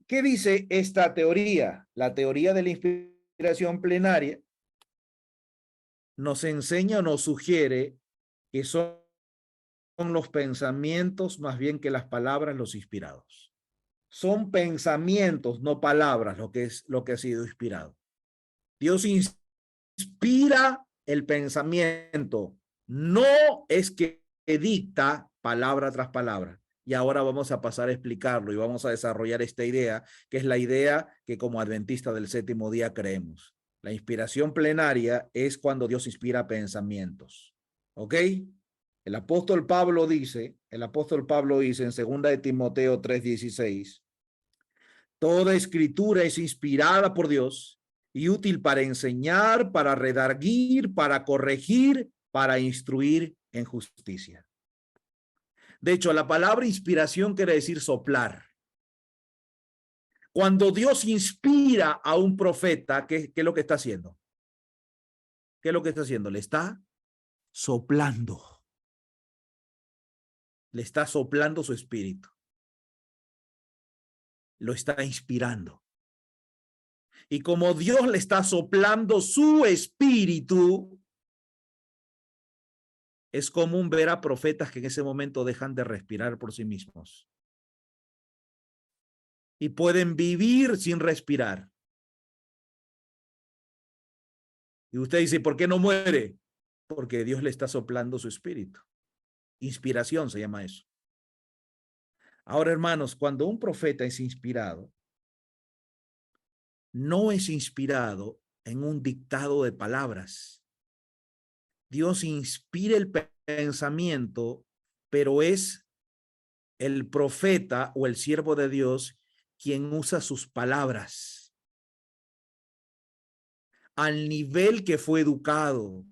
¿Qué dice esta teoría? La teoría de la inspiración plenaria nos enseña o nos sugiere que son los pensamientos más bien que las palabras los inspirados. Son pensamientos, no palabras, lo que ha sido inspirado. Dios inspira el pensamiento, no es que dicta palabra tras palabra. Y ahora vamos a pasar a explicarlo y vamos a desarrollar esta idea, que es la idea que como adventistas del séptimo día creemos. La inspiración plenaria es cuando Dios inspira pensamientos. ¿Ok? El apóstol Pablo dice en 2 de Timoteo 3:16, toda escritura es inspirada por Dios y útil para enseñar, para redarguir, para corregir, para instruir en justicia. De hecho, la palabra inspiración quiere decir soplar. Cuando Dios inspira a un profeta, ¿qué es lo que está haciendo? ¿Qué es lo que está haciendo? Le está soplando. Le está soplando su espíritu. Lo está inspirando. Y como Dios le está soplando su espíritu, es común ver a profetas que en ese momento dejan de respirar por sí mismos. Y pueden vivir sin respirar. Y usted dice, ¿por qué no muere? Porque Dios le está soplando su espíritu. Inspiración se llama eso. Ahora, hermanos, cuando un profeta es inspirado, no es inspirado en un dictado de palabras. Dios inspira el pensamiento, pero es el profeta o el siervo de Dios quien usa sus palabras al nivel que fue educado.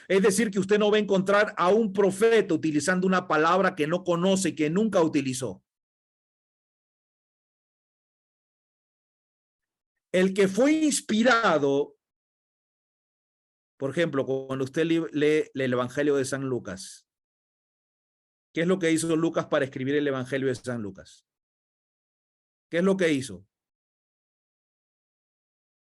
Es decir, que usted no va a encontrar a un profeta utilizando una palabra que no conoce y que nunca utilizó. El que fue inspirado, por ejemplo, cuando usted lee el Evangelio de San Lucas, ¿qué es lo que hizo Lucas para escribir el Evangelio de San Lucas? ¿Qué es lo que hizo?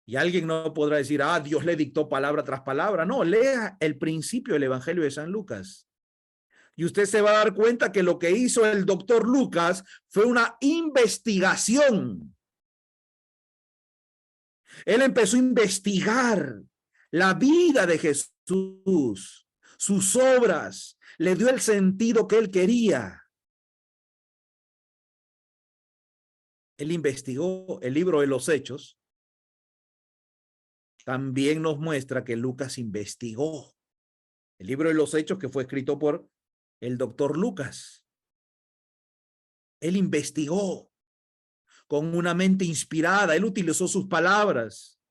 Y alguien no podrá decir, Dios le dictó palabra tras palabra. No, lea el principio del Evangelio de San Lucas. Y usted se va a dar cuenta que lo que hizo el doctor Lucas fue una investigación. Él empezó a investigar la vida de Jesús, sus obras, le dio el sentido que él quería. Él investigó el libro de los Hechos. También nos muestra que Lucas investigó el libro de los Hechos, que fue escrito por el doctor Lucas. Él investigó con una mente inspirada. Él utilizó sus palabras.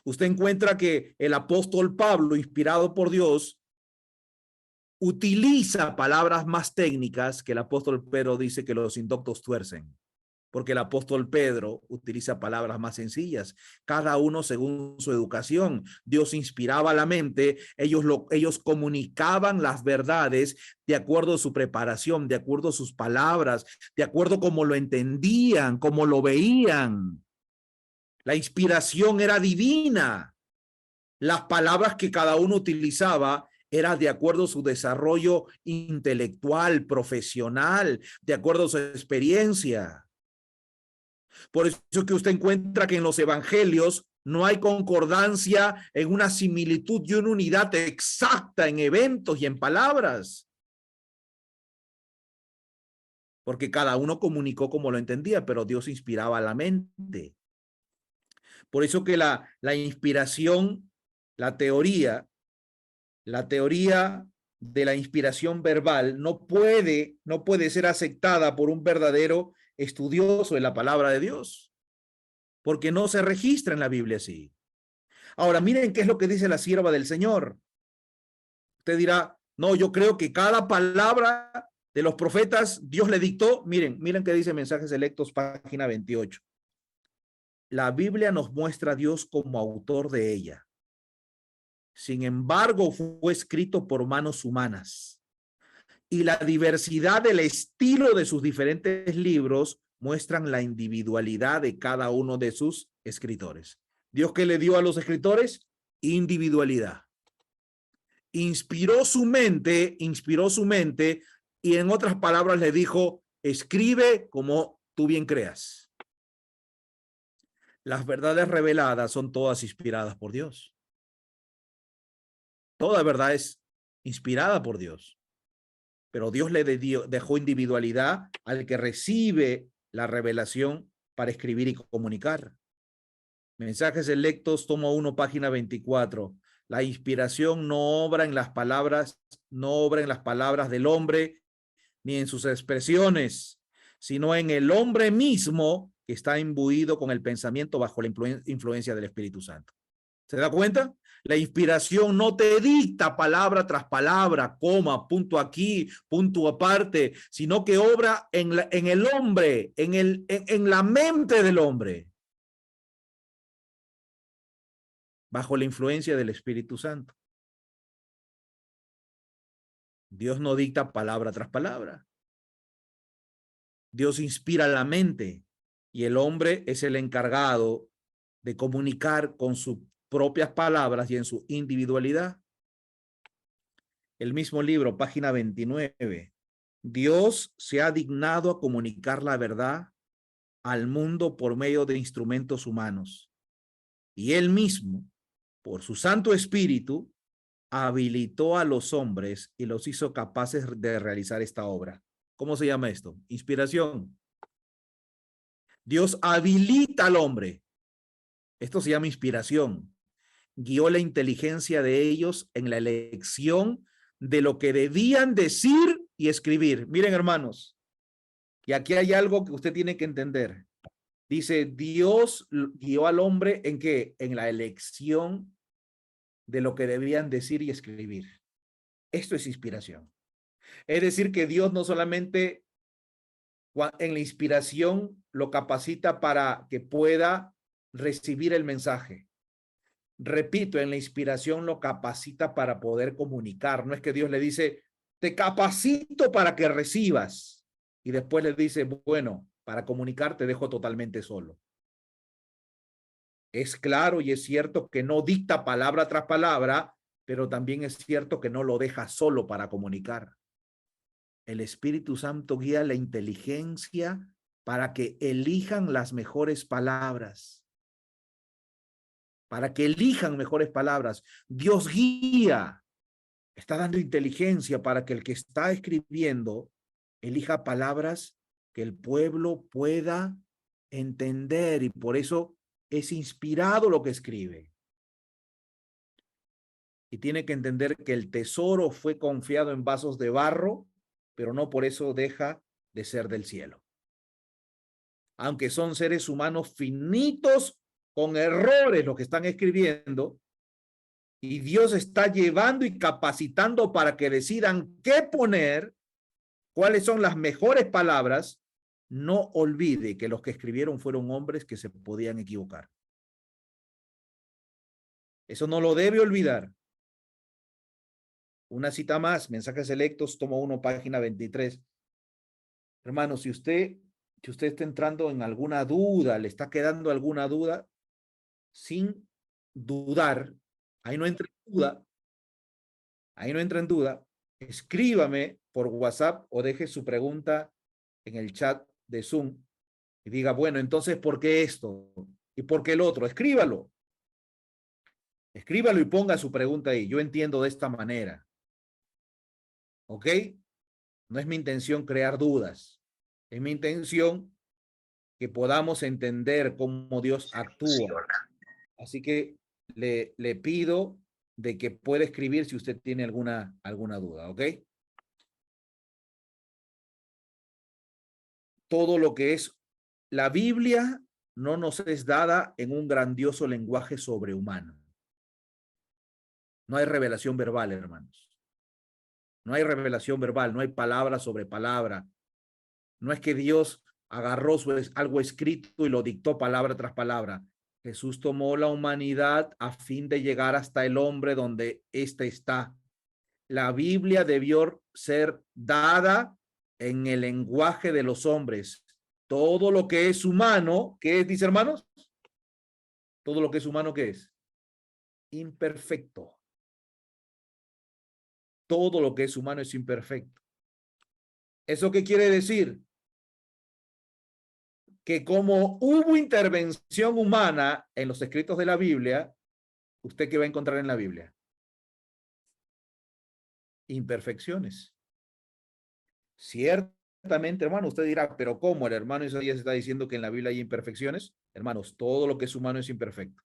Usted encuentra que el apóstol Pablo, inspirado por Dios, utiliza palabras más técnicas que el apóstol Pedro dice que los indoctos tuercen. porque el apóstol Pedro utiliza palabras más sencillas, cada uno según su educación. Dios inspiraba la mente, ellos comunicaban las verdades de acuerdo a su preparación, de acuerdo a sus palabras, de acuerdo a cómo lo entendían, cómo lo veían. La inspiración era divina. Las palabras que cada uno utilizaba eran de acuerdo a su desarrollo intelectual, profesional, de acuerdo a su experiencia. Por eso que usted encuentra que en los evangelios no hay concordancia en una similitud y una unidad exacta en eventos y en palabras. Porque cada uno comunicó como lo entendía, pero Dios inspiraba la mente. Por eso que la inspiración, la teoría de la inspiración verbal no puede ser aceptada por un verdadero estudioso de la palabra de Dios, porque no se registra en la Biblia así. Ahora, miren qué es lo que dice la sierva del Señor. Usted dirá, no, yo creo que cada palabra de los profetas Dios le dictó. Miren qué dice Mensajes Selectos, página 28. La Biblia nos muestra a Dios como autor de ella. Sin embargo, fue escrito por manos humanas. Y la diversidad del estilo de sus diferentes libros muestran la individualidad de cada uno de sus escritores. ¿Dios qué le dio a los escritores? Individualidad. Inspiró su mente y en otras palabras le dijo, escribe como tú bien creas. Las verdades reveladas son todas inspiradas por Dios. Toda verdad es inspirada por Dios. Pero Dios le dejó individualidad al que recibe la revelación para escribir y comunicar. Mensajes Selectos, tomo 1, página 24. La inspiración no obra en las palabras del hombre ni en sus expresiones, sino en el hombre mismo que está imbuido con el pensamiento bajo la influencia del Espíritu Santo. ¿Se da cuenta? La inspiración no te dicta palabra tras palabra, coma, punto aquí, punto aparte, sino que obra en el hombre, en la mente del hombre, bajo la influencia del Espíritu Santo. Dios no dicta palabra tras palabra. Dios inspira la mente y el hombre es el encargado de comunicar con sus propias palabras y en su individualidad. El mismo libro, página 29. Dios se ha dignado a comunicar la verdad al mundo por medio de instrumentos humanos. Y él mismo, por su Santo Espíritu, habilitó a los hombres y los hizo capaces de realizar esta obra. ¿Cómo se llama esto? Inspiración. Dios habilita al hombre. Esto se llama inspiración. Guió la inteligencia de ellos en la elección de lo que debían decir y escribir. Miren, hermanos, y aquí hay algo que usted tiene que entender. Dice, Dios guió al hombre ¿en qué? En la elección de lo que debían decir y escribir. Esto es inspiración. Es decir, que Dios no solamente en la inspiración lo capacita para que pueda recibir el mensaje. Repito, en la inspiración lo capacita para poder comunicar. No es que Dios le dice, te capacito para que recibas. Y después le dice, bueno, para comunicar te dejo totalmente solo. Es claro y es cierto que no dicta palabra tras palabra, pero también es cierto que no lo deja solo para comunicar. El Espíritu Santo guía la inteligencia para que elijan las mejores palabras. Para que elijan mejores palabras. Dios guía. Está dando inteligencia para que el que está escribiendo elija palabras que el pueblo pueda entender, y por eso es inspirado lo que escribe. Y tiene que entender que el tesoro fue confiado en vasos de barro, pero no por eso deja de ser del cielo. Aunque son seres humanos finitos con errores los que están escribiendo, y Dios está llevando y capacitando para que decidan qué poner, cuáles son las mejores palabras, no olvide que los que escribieron fueron hombres que se podían equivocar. Eso no lo debe olvidar. Una cita más, Mensajes Selectos, tomo 1, página 23. Hermano, si usted está entrando en alguna duda, le está quedando alguna duda, sin dudar, ahí no entra en duda, ahí no entra en duda, escríbame por WhatsApp o deje su pregunta en el chat de Zoom y diga, bueno, entonces, ¿por qué esto? ¿Y por qué el otro? Escríbalo. Escríbalo y ponga su pregunta ahí. Yo entiendo de esta manera. ¿Ok? No es mi intención crear dudas. Es mi intención que podamos entender cómo Dios actúa. Así que le pido de que pueda escribir si usted tiene alguna duda, ¿ok? Todo lo que es la Biblia no nos es dada en un grandioso lenguaje sobrehumano. No hay revelación verbal, hermanos. No hay revelación verbal, no hay palabra sobre palabra. No es que Dios agarró algo escrito y lo dictó palabra tras palabra. Jesús tomó la humanidad a fin de llegar hasta el hombre donde éste está. La Biblia debió ser dada en el lenguaje de los hombres. Todo lo que es humano, ¿qué es, dice hermanos? Todo lo que es humano, ¿qué es? Imperfecto. Todo lo que es humano es imperfecto. ¿Eso qué quiere decir? Que como hubo intervención humana en los escritos de la Biblia, ¿usted qué va a encontrar en la Biblia? Imperfecciones. Ciertamente, hermano, usted dirá, pero ¿cómo? El hermano Isaías está diciendo que en la Biblia hay imperfecciones. Hermanos, todo lo que es humano es imperfecto.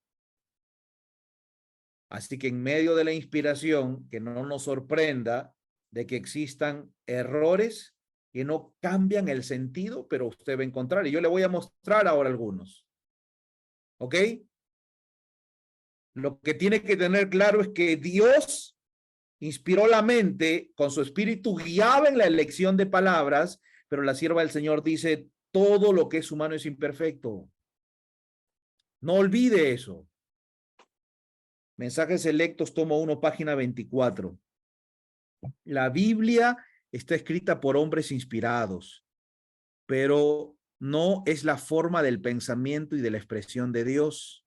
Así que en medio de la inspiración, que no nos sorprenda de que existan errores que no cambian el sentido, pero usted va a encontrar. Y yo le voy a mostrar ahora algunos. ¿Ok? Lo que tiene que tener claro es que Dios inspiró la mente, con su espíritu guiaba en la elección de palabras, pero la sierva del Señor dice, todo lo que es humano es imperfecto. No olvide eso. Mensajes Selectos, tomo 1, página 24. La Biblia está escrita por hombres inspirados, pero no es la forma del pensamiento y de la expresión de Dios.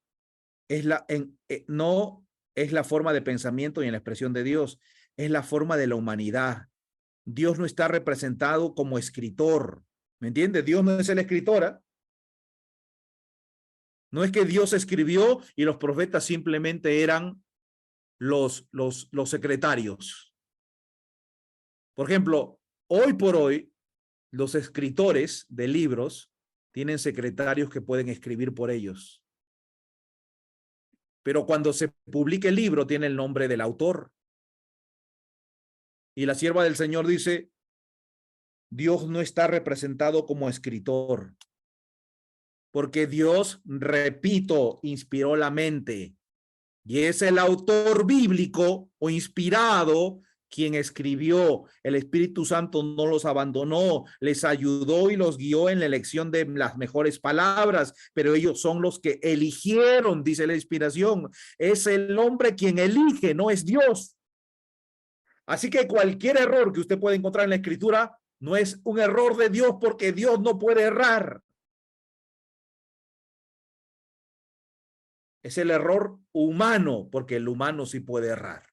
No es la forma de pensamiento y en la expresión de Dios, es la forma de la humanidad. Dios no está representado como escritor, ¿me entiendes? Dios no es el escritor. No es que Dios escribió y los profetas simplemente eran los secretarios. Por ejemplo, hoy por hoy, los escritores de libros tienen secretarios que pueden escribir por ellos. Pero cuando se publique el libro, tiene el nombre del autor. Y la sierva del Señor dice, Dios no está representado como escritor, porque Dios, repito, inspiró la mente. Y es el autor bíblico o inspirado quien escribió. El Espíritu Santo no los abandonó, les ayudó y los guió en la elección de las mejores palabras, pero ellos son los que eligieron, dice la inspiración. Es el hombre quien elige, no es Dios. Así que cualquier error que usted pueda encontrar en la escritura no es un error de Dios, porque Dios no puede errar. Es el error humano, porque el humano sí puede errar.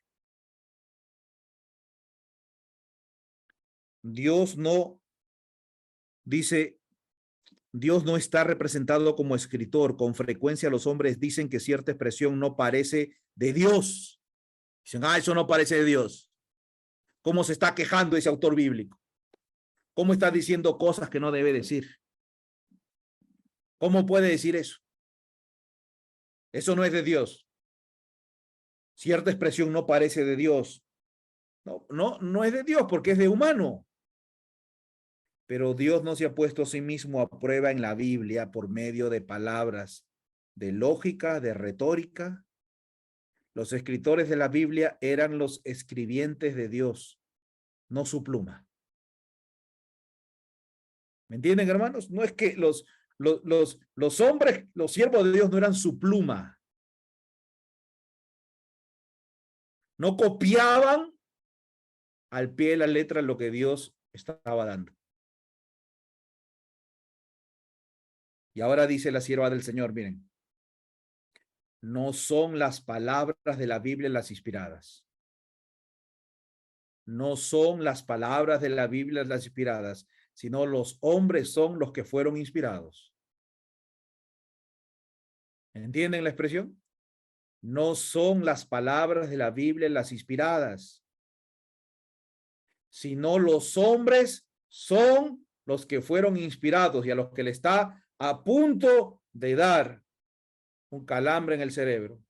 Dios no, dice, Dios no está representado como escritor. Con frecuencia los hombres dicen que cierta expresión no parece de Dios. Dicen, eso no parece de Dios. ¿Cómo se está quejando ese autor bíblico? ¿Cómo está diciendo cosas que no debe decir? ¿Cómo puede decir eso? Eso no es de Dios. Cierta expresión no parece de Dios. No es de Dios porque es de humano. Pero Dios no se ha puesto a sí mismo a prueba en la Biblia por medio de palabras de lógica, de retórica. Los escritores de la Biblia eran los escribientes de Dios, no su pluma. ¿Me entienden, hermanos? No es que los hombres, los siervos de Dios no eran su pluma. No copiaban al pie de la letra lo que Dios estaba dando. Y ahora dice la sierva del Señor, miren, no son las palabras de la Biblia las inspiradas. No son las palabras de la Biblia las inspiradas, sino los hombres son los que fueron inspirados. ¿Entienden la expresión? No son las palabras de la Biblia las inspiradas, sino los hombres son los que fueron inspirados y a los que le está a punto de dar un calambre en el cerebro.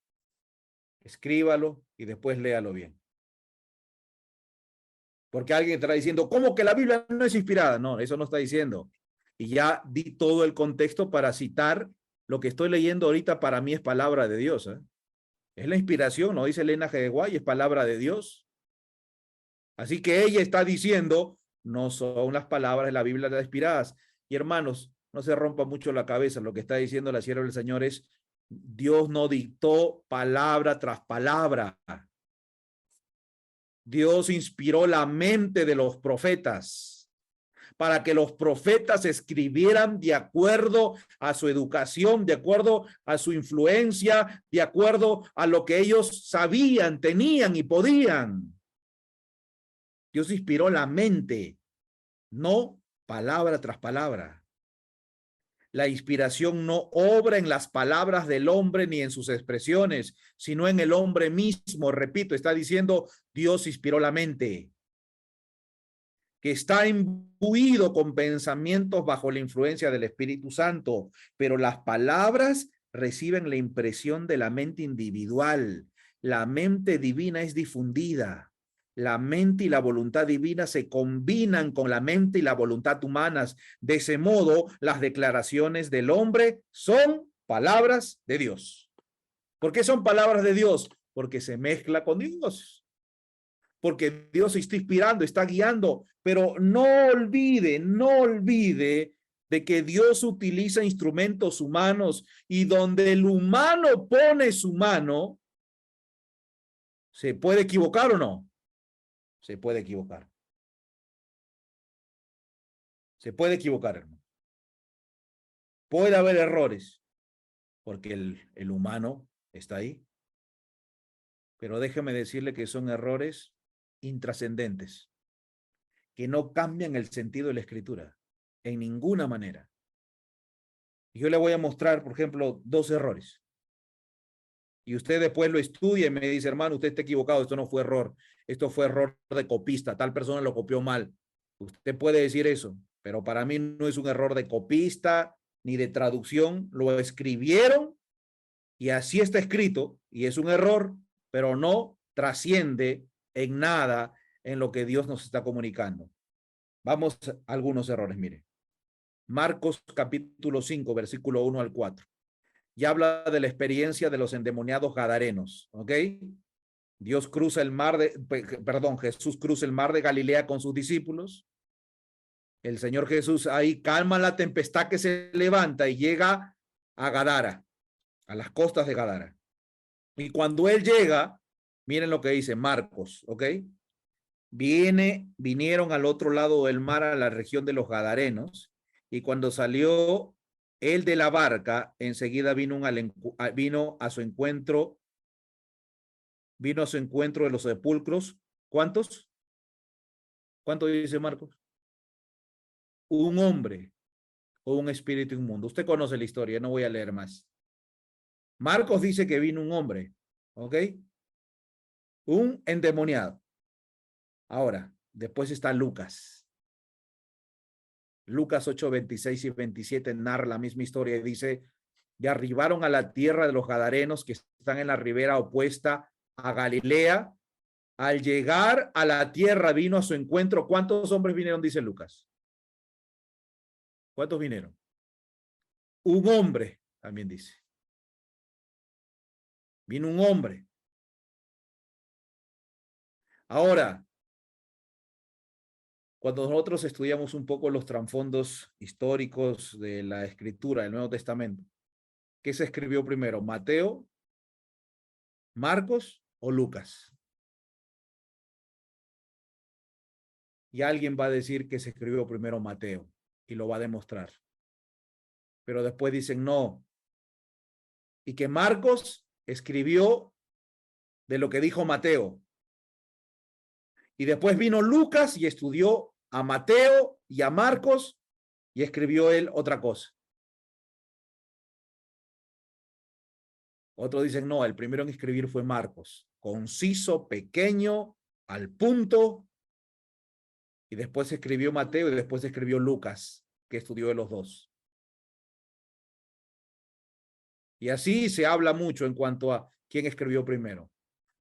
Escríbalo y después léalo bien. Porque alguien estará diciendo, ¿cómo que la Biblia no es inspirada? No, eso no está diciendo. Y ya di todo el contexto para citar lo que estoy leyendo ahorita. Para mí es palabra de Dios, ¿eh? Es la inspiración, ¿no? Dice Elena G. de Guay, es palabra de Dios. Así que ella está diciendo, no son las palabras de la Biblia las inspiradas. Y hermanos, no se rompa mucho la cabeza. Lo que está diciendo la sierva del Señor es, Dios no dictó palabra tras palabra. Dios inspiró la mente de los profetas para que los profetas escribieran de acuerdo a su educación, de acuerdo a su influencia, de acuerdo a lo que ellos sabían, tenían y podían. Dios inspiró la mente, no palabra tras palabra. La inspiración no obra en las palabras del hombre ni en sus expresiones, sino en el hombre mismo. Repito, está diciendo, Dios inspiró la mente, que está imbuido con pensamientos bajo la influencia del Espíritu Santo, pero las palabras reciben la impresión de la mente individual. La mente divina es difundida. La mente y la voluntad divina se combinan con la mente y la voluntad humanas. De ese modo, las declaraciones del hombre son palabras de Dios. ¿Por qué son palabras de Dios? Porque se mezcla con Dios. Porque Dios está inspirando, está guiando, pero no olvide de que Dios utiliza instrumentos humanos y donde el humano pone su mano, ¿se puede equivocar o no? Se puede equivocar. Se puede equivocar, hermano. Puede haber errores, porque el humano está ahí. Pero déjeme decirle que son errores intrascendentes, que no cambian el sentido de la escritura en ninguna manera. Yo le voy a mostrar, por ejemplo, 2 errores. Y usted después lo estudia y me dice, hermano, usted está equivocado, esto no fue error, esto fue error de copista, tal persona lo copió mal. Usted puede decir eso, pero para mí no es un error de copista ni de traducción, lo escribieron y así está escrito y es un error, pero no trasciende en nada en lo que Dios nos está comunicando. Vamos a algunos errores, mire. Marcos capítulo 5, versículo 1 al 4. Ya habla de la experiencia de los endemoniados gadarenos, ¿ok? Dios cruza el mar de, perdón, Jesús cruza el mar de Galilea con sus discípulos. El Señor Jesús ahí calma la tempestad que se levanta y llega a Gadara, a las costas de Gadara. Y cuando él llega, miren lo que dice Marcos, ¿ok? Vinieron al otro lado del mar a la región de los Gadarenos y cuando salió él de la barca, enseguida vino a su encuentro de los sepulcros. ¿Cuántos? ¿Cuánto dice Marcos? Un hombre o un espíritu inmundo. Usted conoce la historia, no voy a leer más. Marcos dice que vino un hombre, ¿ok? Un endemoniado. Ahora, después está Lucas. Lucas 8, 26 y 27 narra la misma historia y dice, y arribaron a la tierra de los Gadarenos que están en la ribera opuesta a Galilea. Al llegar a la tierra vino a su encuentro. ¿Cuántos hombres vinieron? Dice Lucas. ¿Cuántos vinieron? Un hombre, también dice. Vino un hombre. Ahora, Cuando nosotros estudiamos un poco los trasfondos históricos de la escritura del Nuevo Testamento, ¿qué se escribió primero? ¿Mateo, Marcos o Lucas? Y alguien va a decir que se escribió primero Mateo y lo va a demostrar. Pero después dicen no. Y que Marcos escribió de lo que dijo Mateo. Y después vino Lucas y estudió a Mateo y a Marcos y escribió él otra cosa. Otros dicen no, el primero en escribir fue Marcos. Conciso, pequeño, al punto. Y después escribió Mateo y después escribió Lucas, que estudió de los dos. Y así se habla mucho en cuanto a quién escribió primero.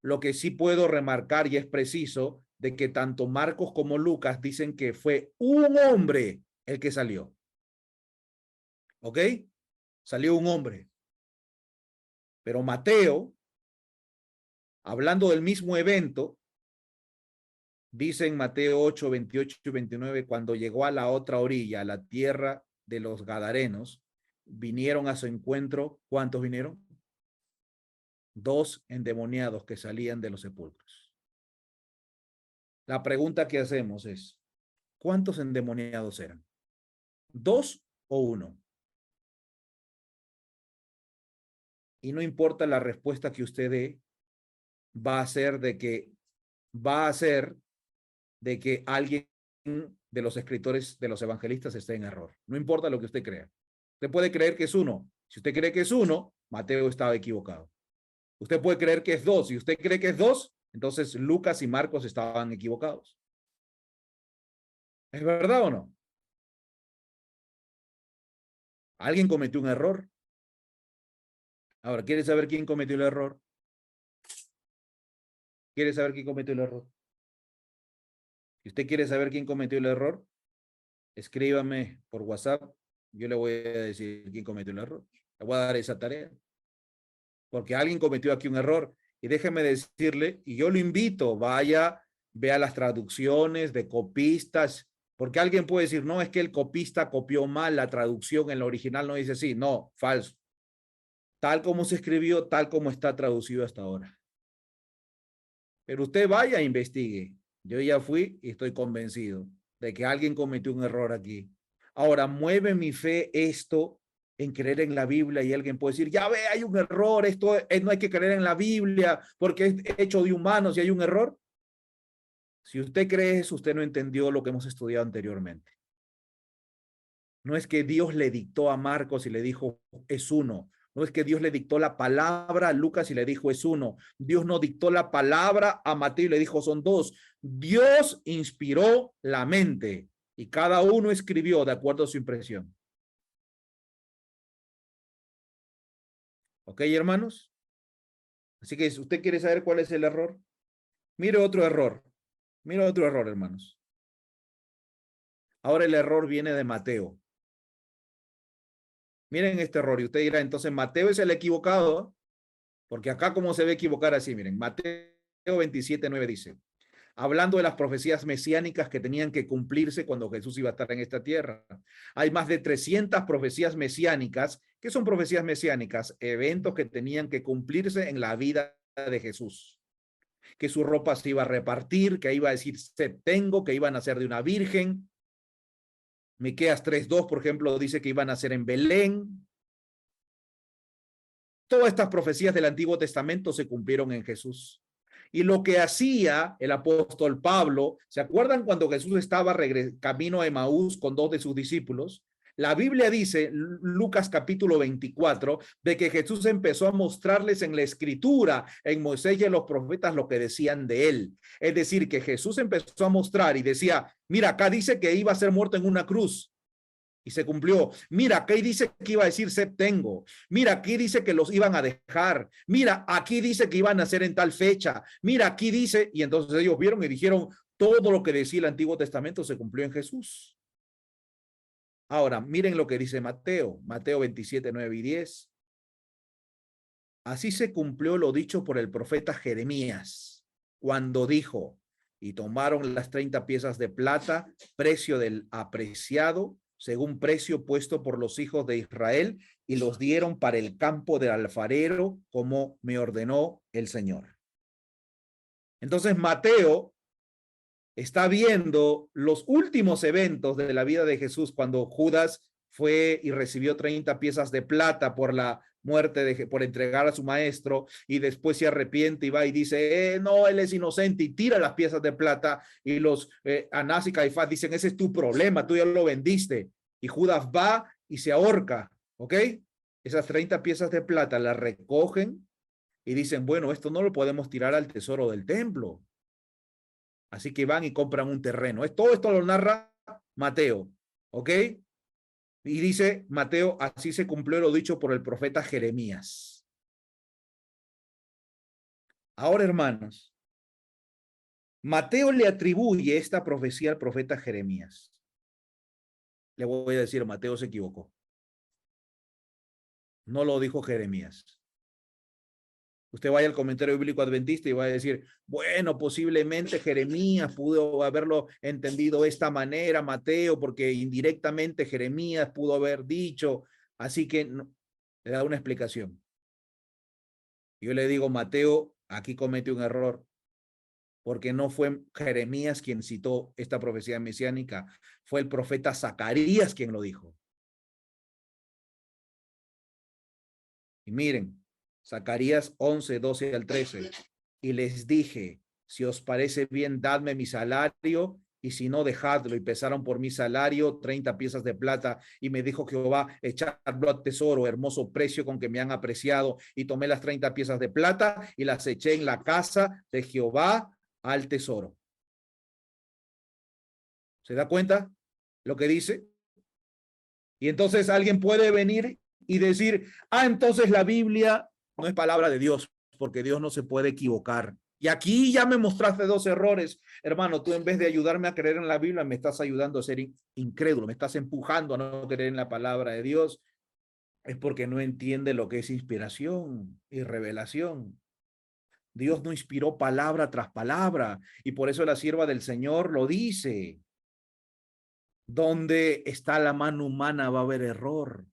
Lo que sí puedo remarcar y es preciso de que tanto Marcos como Lucas dicen que fue un hombre el que salió. ¿Ok? Salió un hombre. Pero Mateo, hablando del mismo evento, dice en Mateo 8, 28 y 29, cuando llegó a la otra orilla, a la tierra de los Gadarenos, vinieron a su encuentro. ¿Cuántos vinieron? 2 endemoniados que salían de los sepulcros. La pregunta que hacemos es, ¿cuántos endemoniados eran? ¿2 o 1? Y no importa la respuesta que usted dé, va a ser de que alguien de los escritores, de los evangelistas esté en error. No importa lo que usted crea. Usted puede creer que es 1. Si usted cree que es 1, Mateo estaba equivocado. Usted puede creer que es 2. Si usted cree que es 2, entonces Lucas y Marcos estaban equivocados. ¿Es verdad o no? Alguien cometió un error. Ahora, ¿quiere saber quién cometió el error? ¿Quiere saber quién cometió el error? Si usted quiere saber quién cometió el error, escríbame por WhatsApp. Yo le voy a decir quién cometió el error. Le voy a dar esa tarea. Porque alguien cometió aquí un error. Y déjeme decirle, y yo lo invito, vaya, vea las traducciones de copistas, porque alguien puede decir, no, es que el copista copió mal la traducción, en la original no dice así. No, falso. Tal como se escribió, tal como está traducido hasta ahora. Pero usted vaya e investigue. Yo ya fui y estoy convencido de que alguien cometió un error aquí. Ahora, mueve mi fe esto en creer en la Biblia y alguien puede decir, ya ve, hay un error, esto no hay que creer en la Biblia porque es hecho de humanos y hay un error. Si usted cree eso, usted no entendió lo que hemos estudiado anteriormente. No es que Dios le dictó a Marcos y le dijo, es uno. No es que Dios le dictó la palabra a Lucas y le dijo, es uno. Dios no dictó la palabra a Mateo y le dijo, son 2. Dios inspiró la mente y cada uno escribió de acuerdo a su impresión. ¿Ok, hermanos? Así que si usted quiere saber cuál es el error, mire otro error. Mire otro error, hermanos. Ahora el error viene de Mateo. Miren este error y usted dirá, entonces Mateo es el equivocado, porque acá como se ve equivocar así, miren, Mateo 27:9 dice, hablando de las profecías mesiánicas que tenían que cumplirse cuando Jesús iba a estar en esta tierra. Hay más de 300 profecías mesiánicas. ¿Qué son profecías mesiánicas? Eventos que tenían que cumplirse en la vida de Jesús. Que su ropa se iba a repartir, que iba a decir tengo, que iban a ser de una virgen. Miqueas 3:2, por ejemplo, dice que iban a ser en Belén. Todas estas profecías del Antiguo Testamento se cumplieron en Jesús. Y lo que hacía el apóstol Pablo, ¿se acuerdan cuando Jesús estaba camino a Emaús con 2 de sus discípulos? La Biblia dice, Lucas capítulo 24, de que Jesús empezó a mostrarles en la escritura, en Moisés y en los profetas, lo que decían de él. Es decir, que Jesús empezó a mostrar y decía, mira, acá dice que iba a ser muerto en una cruz. Y se cumplió. Mira, aquí dice que iba a decir tengo. Mira, aquí dice que los iban a dejar. Mira, aquí dice que iban a hacer en tal fecha. Mira, aquí dice, y entonces ellos vieron y dijeron, todo lo que decía el Antiguo Testamento se cumplió en Jesús. Ahora, miren lo que dice Mateo, Mateo 27:9 y 10. Así se cumplió lo dicho por el profeta Jeremías, cuando dijo, Y tomaron las 30 piezas de plata, precio del apreciado, según precio puesto por los hijos de Israel, y los dieron para el campo del alfarero, como me ordenó el Señor. Entonces Mateo está viendo los últimos eventos de la vida de Jesús, cuando Judas fue y recibió 30 piezas de plata por la muerte por entregar a su maestro, y después se arrepiente y va y dice, no, él es inocente, y tira las piezas de plata, y los Anás y Caifás dicen, ese es tu problema, tú ya lo vendiste, y Judas va y se ahorca, ¿ok? Esas 30 piezas de plata las recogen y dicen, bueno, esto no lo podemos tirar al tesoro del templo. Así que van y compran un terreno. Todo esto lo narra Mateo, ¿ok? Y dice Mateo, así se cumplió lo dicho por el profeta Jeremías. Ahora, hermanos, Mateo le atribuye esta profecía al profeta Jeremías. Le voy a decir, Mateo se equivocó. No lo dijo Jeremías. Usted vaya al comentario bíblico adventista y va a decir, bueno, posiblemente Jeremías pudo haberlo entendido de esta manera, Mateo, porque indirectamente Jeremías pudo haber dicho, así que no, le da una explicación. Yo le digo, Mateo aquí comete un error, porque no fue Jeremías quien citó esta profecía mesiánica, fue el profeta Zacarías quien lo dijo. Y miren, Zacarías 11, 12 al 13. Y les dije, si os parece bien, dadme mi salario, y si no, dejadlo. Y pesaron por mi salario 30 piezas de plata. Y me dijo Jehová, echadlo a tesoro, hermoso precio con que me han apreciado. Y tomé las 30 piezas de plata y las eché en la casa de Jehová al tesoro. ¿Se da cuenta lo que dice? Y entonces alguien puede venir y decir, entonces la Biblia no es palabra de Dios, porque Dios no se puede equivocar. Y aquí ya me mostraste dos errores. Hermano, tú en vez de ayudarme a creer en la Biblia, me estás ayudando a ser incrédulo, me estás empujando a no creer en la palabra de Dios. Es porque no entiende lo que es inspiración y revelación. Dios no inspiró palabra tras palabra, y por eso la sierva del Señor lo dice. Donde está la mano humana va a haber error.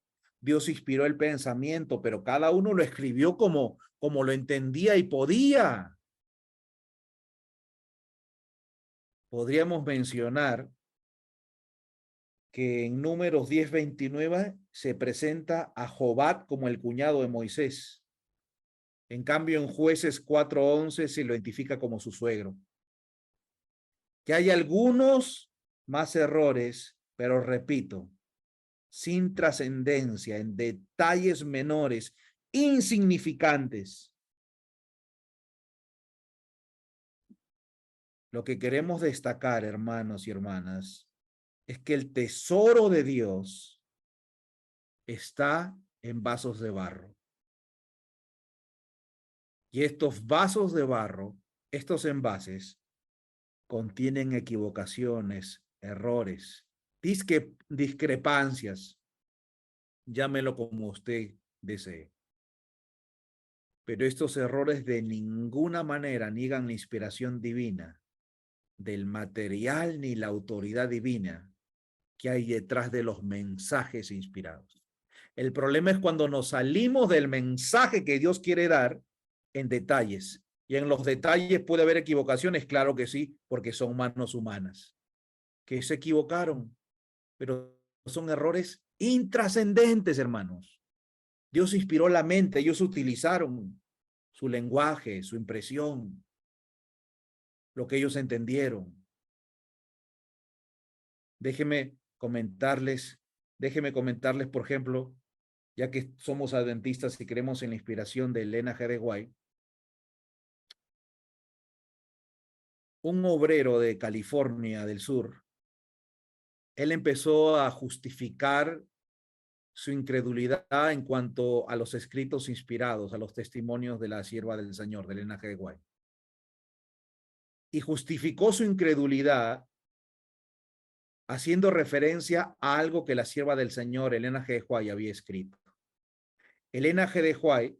Dios inspiró el pensamiento, pero cada uno lo escribió como lo entendía y podía. Podríamos mencionar que en Números 10:29 se presenta a Jobat como el cuñado de Moisés. En cambio, en Jueces 4:11 se lo identifica como su suegro. Que hay algunos más errores, pero repito, sin trascendencia, en detalles menores, insignificantes. Lo que queremos destacar, hermanos y hermanas, es que el tesoro de Dios está en vasos de barro. Y estos vasos de barro, estos envases, contienen equivocaciones, errores, discrepancias, llámelo como usted desee. Pero estos errores de ninguna manera niegan la inspiración divina del material ni la autoridad divina que hay detrás de los mensajes inspirados. El problema es cuando nos salimos del mensaje que Dios quiere dar en detalles. Y en los detalles puede haber equivocaciones, claro que sí, porque son manos humanas que se equivocaron, pero son errores intrascendentes, hermanos. Dios inspiró la mente, ellos utilizaron su lenguaje, su impresión, lo que ellos entendieron. Déjeme comentarles, por ejemplo, ya que somos adventistas y creemos en la inspiración de Elena G. de White, un obrero de California del Sur, él empezó a justificar su incredulidad en cuanto a los escritos inspirados, a los testimonios de la sierva del Señor, de Elena G. de White. Y justificó su incredulidad haciendo referencia a algo que la sierva del Señor, Elena G. de White, había escrito. Elena G. de White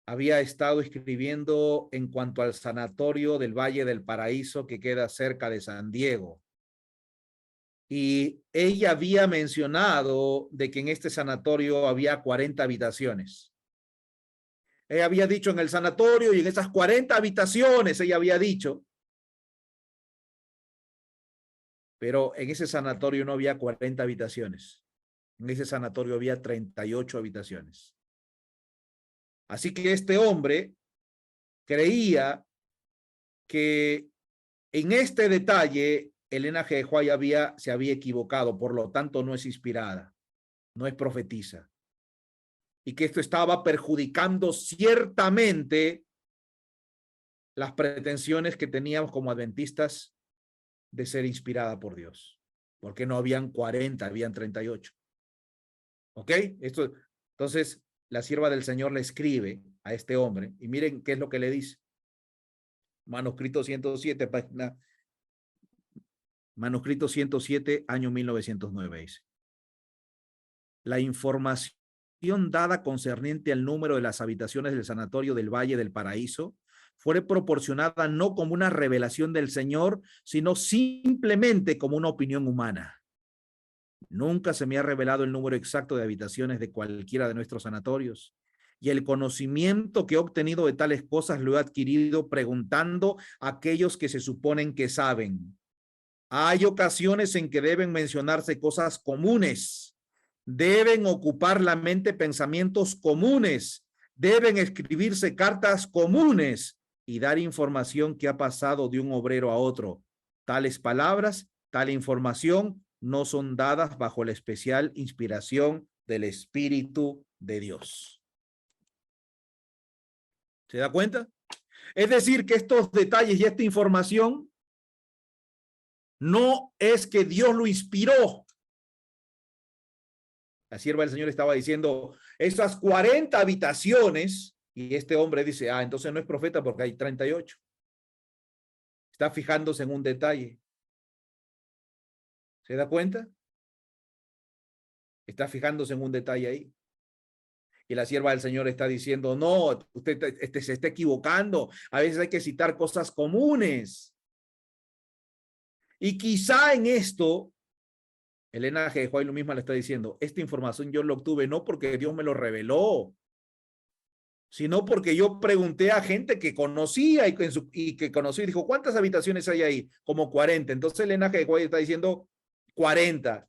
había estado escribiendo en cuanto al sanatorio del Valle del Paraíso que queda cerca de San Diego. Y ella había mencionado de que en este sanatorio había 40 habitaciones. Ella había dicho en el sanatorio y en esas 40 habitaciones, ella había dicho, pero en ese sanatorio no había 40 habitaciones. En ese sanatorio había 38 habitaciones. Así que este hombre creía que en este detalle Elena G. White se había equivocado, por lo tanto no es inspirada, no es profetisa. Y que esto estaba perjudicando ciertamente las pretensiones que teníamos como adventistas de ser inspirada por Dios. Porque no habían 40, habían 38. ¿Ok? Entonces, la sierva del Señor le escribe a este hombre y miren qué es lo que le dice. Manuscrito 107, página. Manuscrito 107, año 1909, dice. La información dada concerniente al número de las habitaciones del sanatorio del Valle del Paraíso fue proporcionada no como una revelación del Señor, sino simplemente como una opinión humana. Nunca se me ha revelado el número exacto de habitaciones de cualquiera de nuestros sanatorios. Y el conocimiento que he obtenido de tales cosas lo he adquirido preguntando a aquellos que se suponen que saben. Hay ocasiones en que deben mencionarse cosas comunes, deben ocupar la mente pensamientos comunes, deben escribirse cartas comunes y dar información que ha pasado de un obrero a otro. Tales palabras, tal información no son dadas bajo la especial inspiración del Espíritu de Dios. ¿Se da cuenta? Es decir, que estos detalles y esta información no es que Dios lo inspiró. La sierva del Señor estaba diciendo, esas 40 habitaciones, y este hombre dice, entonces no es profeta porque hay 38. Está fijándose en un detalle. ¿Se da cuenta? Está fijándose en un detalle ahí. Y la sierva del Señor está diciendo, no, usted se está equivocando. A veces hay que citar cosas comunes. Y quizá en esto, Elena G. White lo mismo le está diciendo, esta información yo la obtuve no porque Dios me lo reveló, sino porque yo pregunté a gente que conocía y que conocí y dijo, ¿cuántas habitaciones hay ahí? Como 40. Entonces Elena G. White está diciendo 40.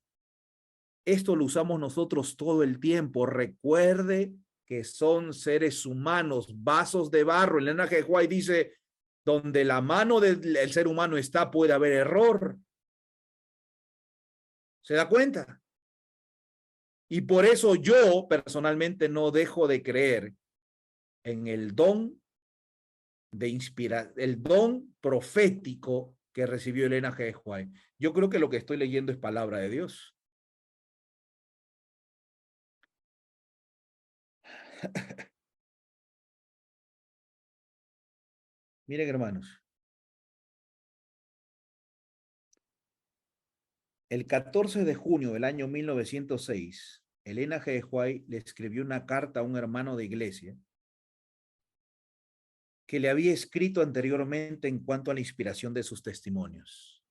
Esto lo usamos nosotros todo el tiempo. Recuerde que son seres humanos, vasos de barro. Elena G. White dice, donde la mano del ser humano está, puede haber error. ¿Se da cuenta? Y por eso yo personalmente no dejo de creer en el don de inspirar, el don profético que recibió Elena G. White. Yo creo que lo que estoy leyendo es palabra de Dios. Miren, hermanos. El 14 de junio del año 1906, Elena G. White le escribió una carta a un hermano de iglesia que le había escrito anteriormente en cuanto a la inspiración de sus testimonios.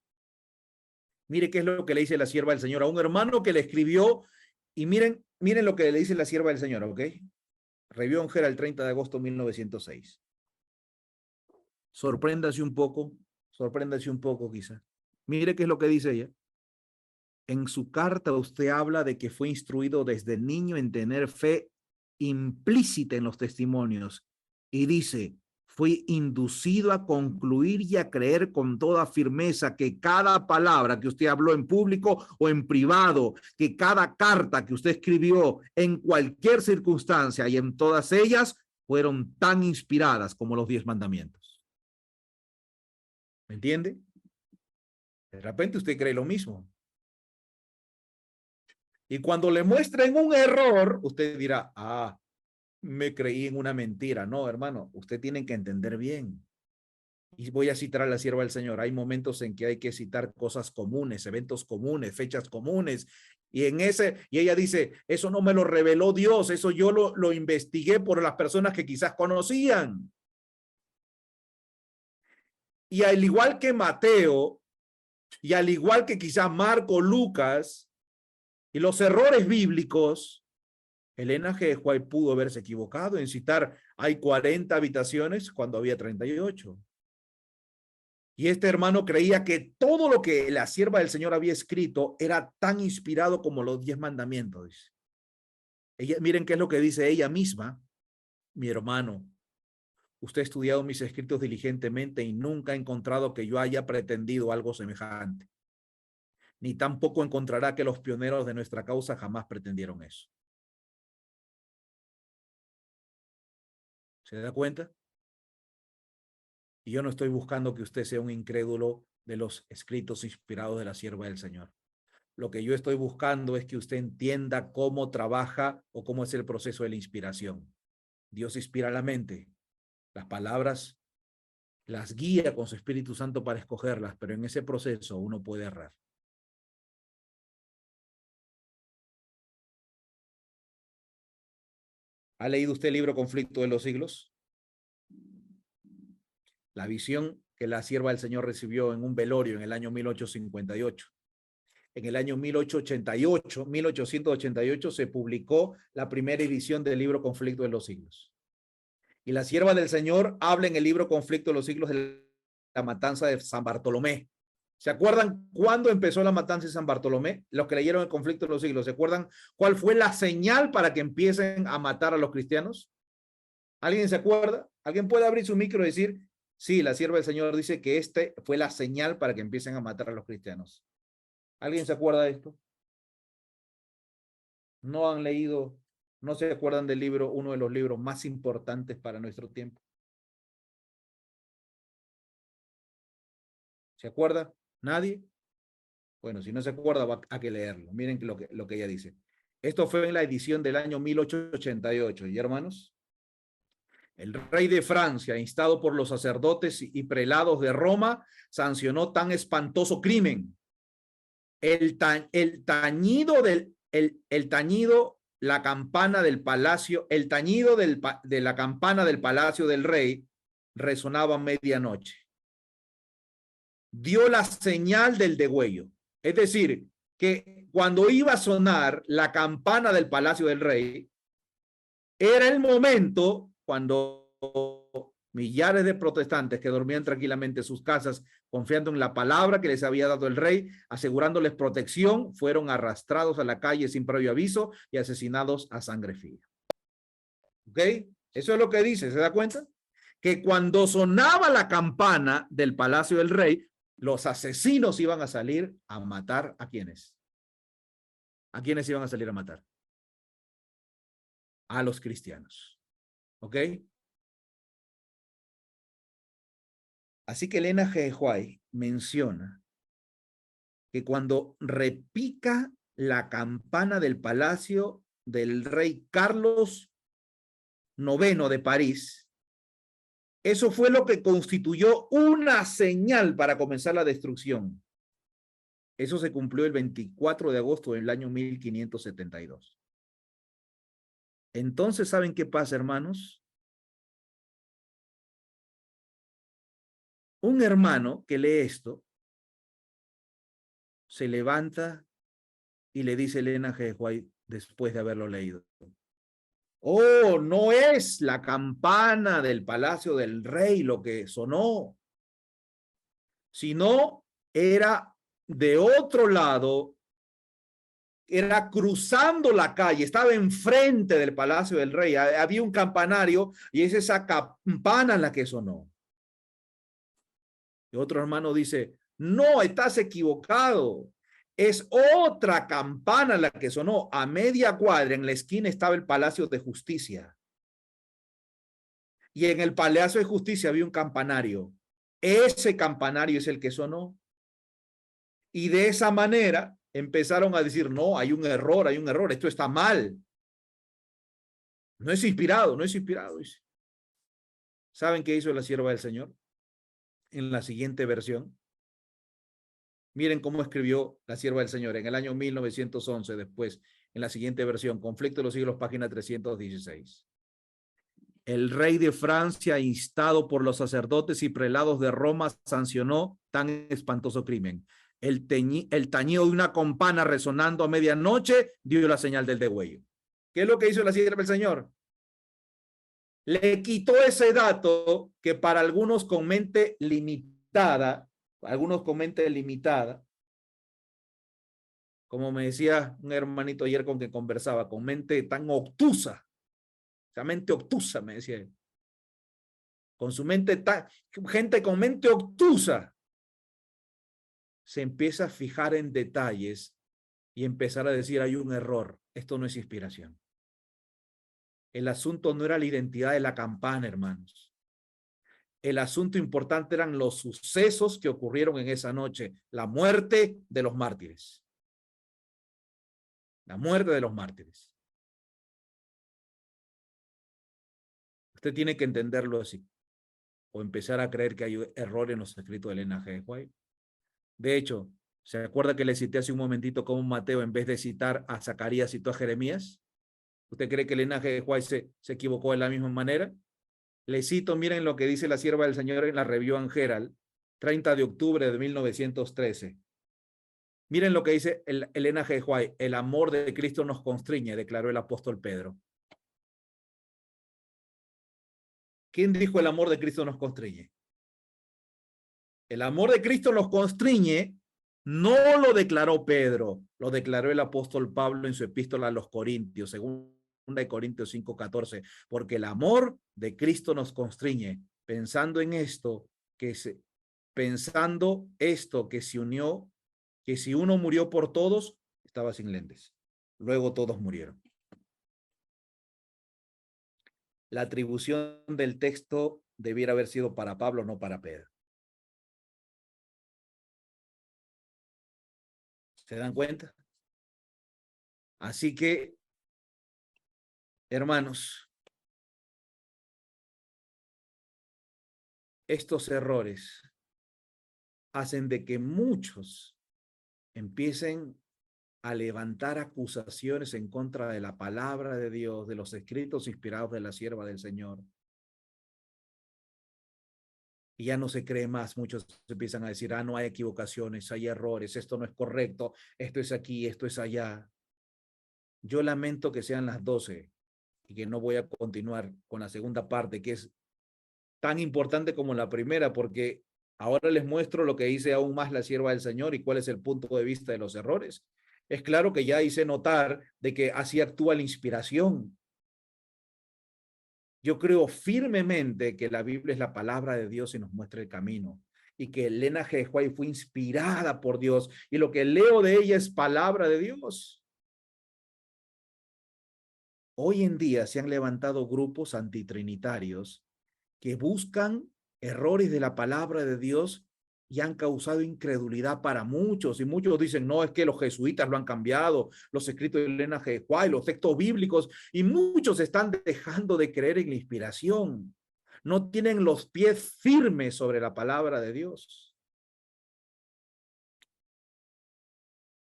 Mire qué es lo que le dice la sierva del Señor a un hermano que le escribió y miren lo que le dice la sierva del Señor, ¿ok? Revió en Gera el 30 de agosto de 1906. Sorpréndase un poco quizá. Mire qué es lo que dice ella. En su carta usted habla de que fue instruido desde niño en tener fe implícita en los testimonios y dice, fue inducido a concluir y a creer con toda firmeza que cada palabra que usted habló en público o en privado, que cada carta que usted escribió en cualquier circunstancia y en todas ellas fueron tan inspiradas como los 10 mandamientos. ¿Me entiende? De repente usted cree lo mismo. Y cuando le muestren un error, usted dirá, me creí en una mentira. No, hermano, usted tiene que entender bien. Y voy a citar a la sierva del Señor. Hay momentos en que hay que citar cosas comunes, eventos comunes, fechas comunes, Y ella dice, eso no me lo reveló Dios, eso yo lo investigué por las personas que quizás conocían. Y al igual que Mateo, y al igual que quizás Marco, Lucas, y los errores bíblicos, Elena G. White pudo haberse equivocado en citar hay 40 habitaciones cuando había 38. Y este hermano creía que todo lo que la sierva del Señor había escrito era tan inspirado como los 10 mandamientos. Miren qué es lo que dice ella misma. Mi hermano, usted ha estudiado mis escritos diligentemente y nunca ha encontrado que yo haya pretendido algo semejante. Ni tampoco encontrará que los pioneros de nuestra causa jamás pretendieron eso. ¿Se da cuenta? Y yo no estoy buscando que usted sea un incrédulo de los escritos inspirados de la sierva del Señor. Lo que yo estoy buscando es que usted entienda cómo trabaja o cómo es el proceso de la inspiración. Dios inspira la mente. Las palabras las guía con su Espíritu Santo para escogerlas, pero en ese proceso uno puede errar. ¿Ha leído usted el libro Conflicto de los Siglos? La visión que la sierva del Señor recibió en un velorio en el año 1858. En el año 1888 se publicó la primera edición del libro Conflicto de los Siglos. Y la sierva del Señor habla en el libro Conflicto de los Siglos de la matanza de San Bartolomé. ¿Se acuerdan cuándo empezó la matanza de San Bartolomé? Los que leyeron el Conflicto de los Siglos, ¿se acuerdan cuál fue la señal para que empiecen a matar a los cristianos? ¿Alguien se acuerda? ¿Alguien puede abrir su micro y decir, sí, la sierva del Señor dice que este fue la señal para que empiecen a matar a los cristianos? ¿Alguien se acuerda de esto? ¿No han leído, no se acuerdan del libro, uno de los libros más importantes para nuestro tiempo? ¿Se acuerda? ¿Nadie? Bueno, si no se acuerda, va a que leerlo. Miren lo que ella dice. Esto fue en la edición del año 1888. ¿Y hermanos? El rey de Francia, instado por los sacerdotes y prelados de Roma, sancionó tan espantoso crimen. El tañido, la campana del palacio, el tañido de la campana del palacio del rey resonaba a medianoche. Dio la señal del degüello. Es decir, que cuando iba a sonar la campana del palacio del rey, era el momento cuando millares de protestantes que dormían tranquilamente en sus casas, confiando en la palabra que les había dado el rey, asegurándoles protección, fueron arrastrados a la calle sin previo aviso y asesinados a sangre fría. ¿Ok? Eso es lo que dice, ¿se da cuenta? Que cuando sonaba la campana del palacio del rey, los asesinos iban a salir a matar ¿a quiénes? ¿A quiénes iban a salir a matar? A los cristianos. ¿Ok? Así que Elena G. White menciona que cuando repica la campana del palacio del rey Carlos IX de París, eso fue lo que constituyó una señal para comenzar la destrucción. Eso se cumplió el 24 de agosto del año 1572. Entonces, ¿saben qué pasa, hermanos? Un hermano que lee esto se levanta y le dice a Elena G. White después de haberlo leído: oh, no es la campana del palacio del rey lo que sonó, sino era de otro lado, era cruzando la calle, estaba enfrente del palacio del rey, había un campanario y es esa campana la que sonó. Y otro hermano dice: no, estás equivocado. Es otra campana la que sonó. A media cuadra en la esquina estaba el Palacio de Justicia. Y en el Palacio de Justicia había un campanario. Ese campanario es el que sonó. Y de esa manera empezaron a decir: no, hay un error, esto está mal. No es inspirado, no es inspirado. ¿Saben qué hizo la sierva del Señor? En la siguiente versión, Miren cómo escribió la sierva del Señor en el año 1911, después, en la siguiente versión, Conflicto de los Siglos, página 316. El rey de Francia, instado por los sacerdotes y prelados de Roma, sancionó tan espantoso crimen. El tañido de una campana resonando a medianoche dio la señal del degüello. ¿Qué es lo que hizo la sierva del Señor? Le quitó ese dato que para algunos con mente limitada, como me decía un hermanito ayer con que conversaba, con mente tan obtusa, esa mente obtusa, me decía él. Con su mente tan, gente con mente obtusa, se empieza a fijar en detalles y empezar a decir, hay un error, esto no es inspiración. El asunto no era la identidad de la campana, hermanos. El asunto importante eran los sucesos que ocurrieron en esa noche, la muerte de los mártires. La muerte de los mártires. Usted tiene que entenderlo así, o empezar a creer que hay error en los escritos de Elena G. White. De hecho, ¿se acuerda que le cité hace un momentito cómo Mateo, en vez de citar a Zacarías, citó a Jeremías? ¿Usted cree que Elena G. White se equivocó de la misma manera? Le cito, miren lo que dice la sierva del Señor en la Review and Herald, 30 de octubre de 1913. Miren lo que dice Elena G. White, el amor de Cristo nos constriñe, declaró el apóstol Pedro. ¿Quién dijo el amor de Cristo nos constriñe? El amor de Cristo nos constriñe, no lo declaró Pedro, lo declaró el apóstol Pablo en su epístola a los Corintios, según de Corintios 5:14, porque el amor de Cristo nos constriñe, pensando esto que se unió, que si uno murió por todos, estaba sin lentes. Luego todos murieron. La atribución del texto debiera haber sido para Pablo, no para Pedro. ¿Se dan cuenta? Así que, hermanos, estos errores hacen de que muchos empiecen a levantar acusaciones en contra de la palabra de Dios, de los escritos inspirados de la sierva del Señor. Y ya no se cree más, muchos empiezan a decir, no hay equivocaciones, hay errores, esto no es correcto, esto es aquí, esto es allá. Yo lamento que sean las 12 y que no voy a continuar con la segunda parte, que es tan importante como la primera, porque ahora les muestro lo que dice aún más la sierva del Señor y cuál es el punto de vista de los errores. Es claro que ya hice notar de que así actúa la inspiración. Yo creo firmemente que la Biblia es la palabra de Dios y nos muestra el camino, y que Elena G. White fue inspirada por Dios, y lo que leo de ella es palabra de Dios. Hoy en día se han levantado grupos antitrinitarios que buscan errores de la palabra de Dios y han causado incredulidad para muchos. Y muchos dicen, no, es que los jesuitas lo han cambiado, los escritos de Elena G. White, los textos bíblicos, y muchos están dejando de creer en la inspiración. No tienen los pies firmes sobre la palabra de Dios.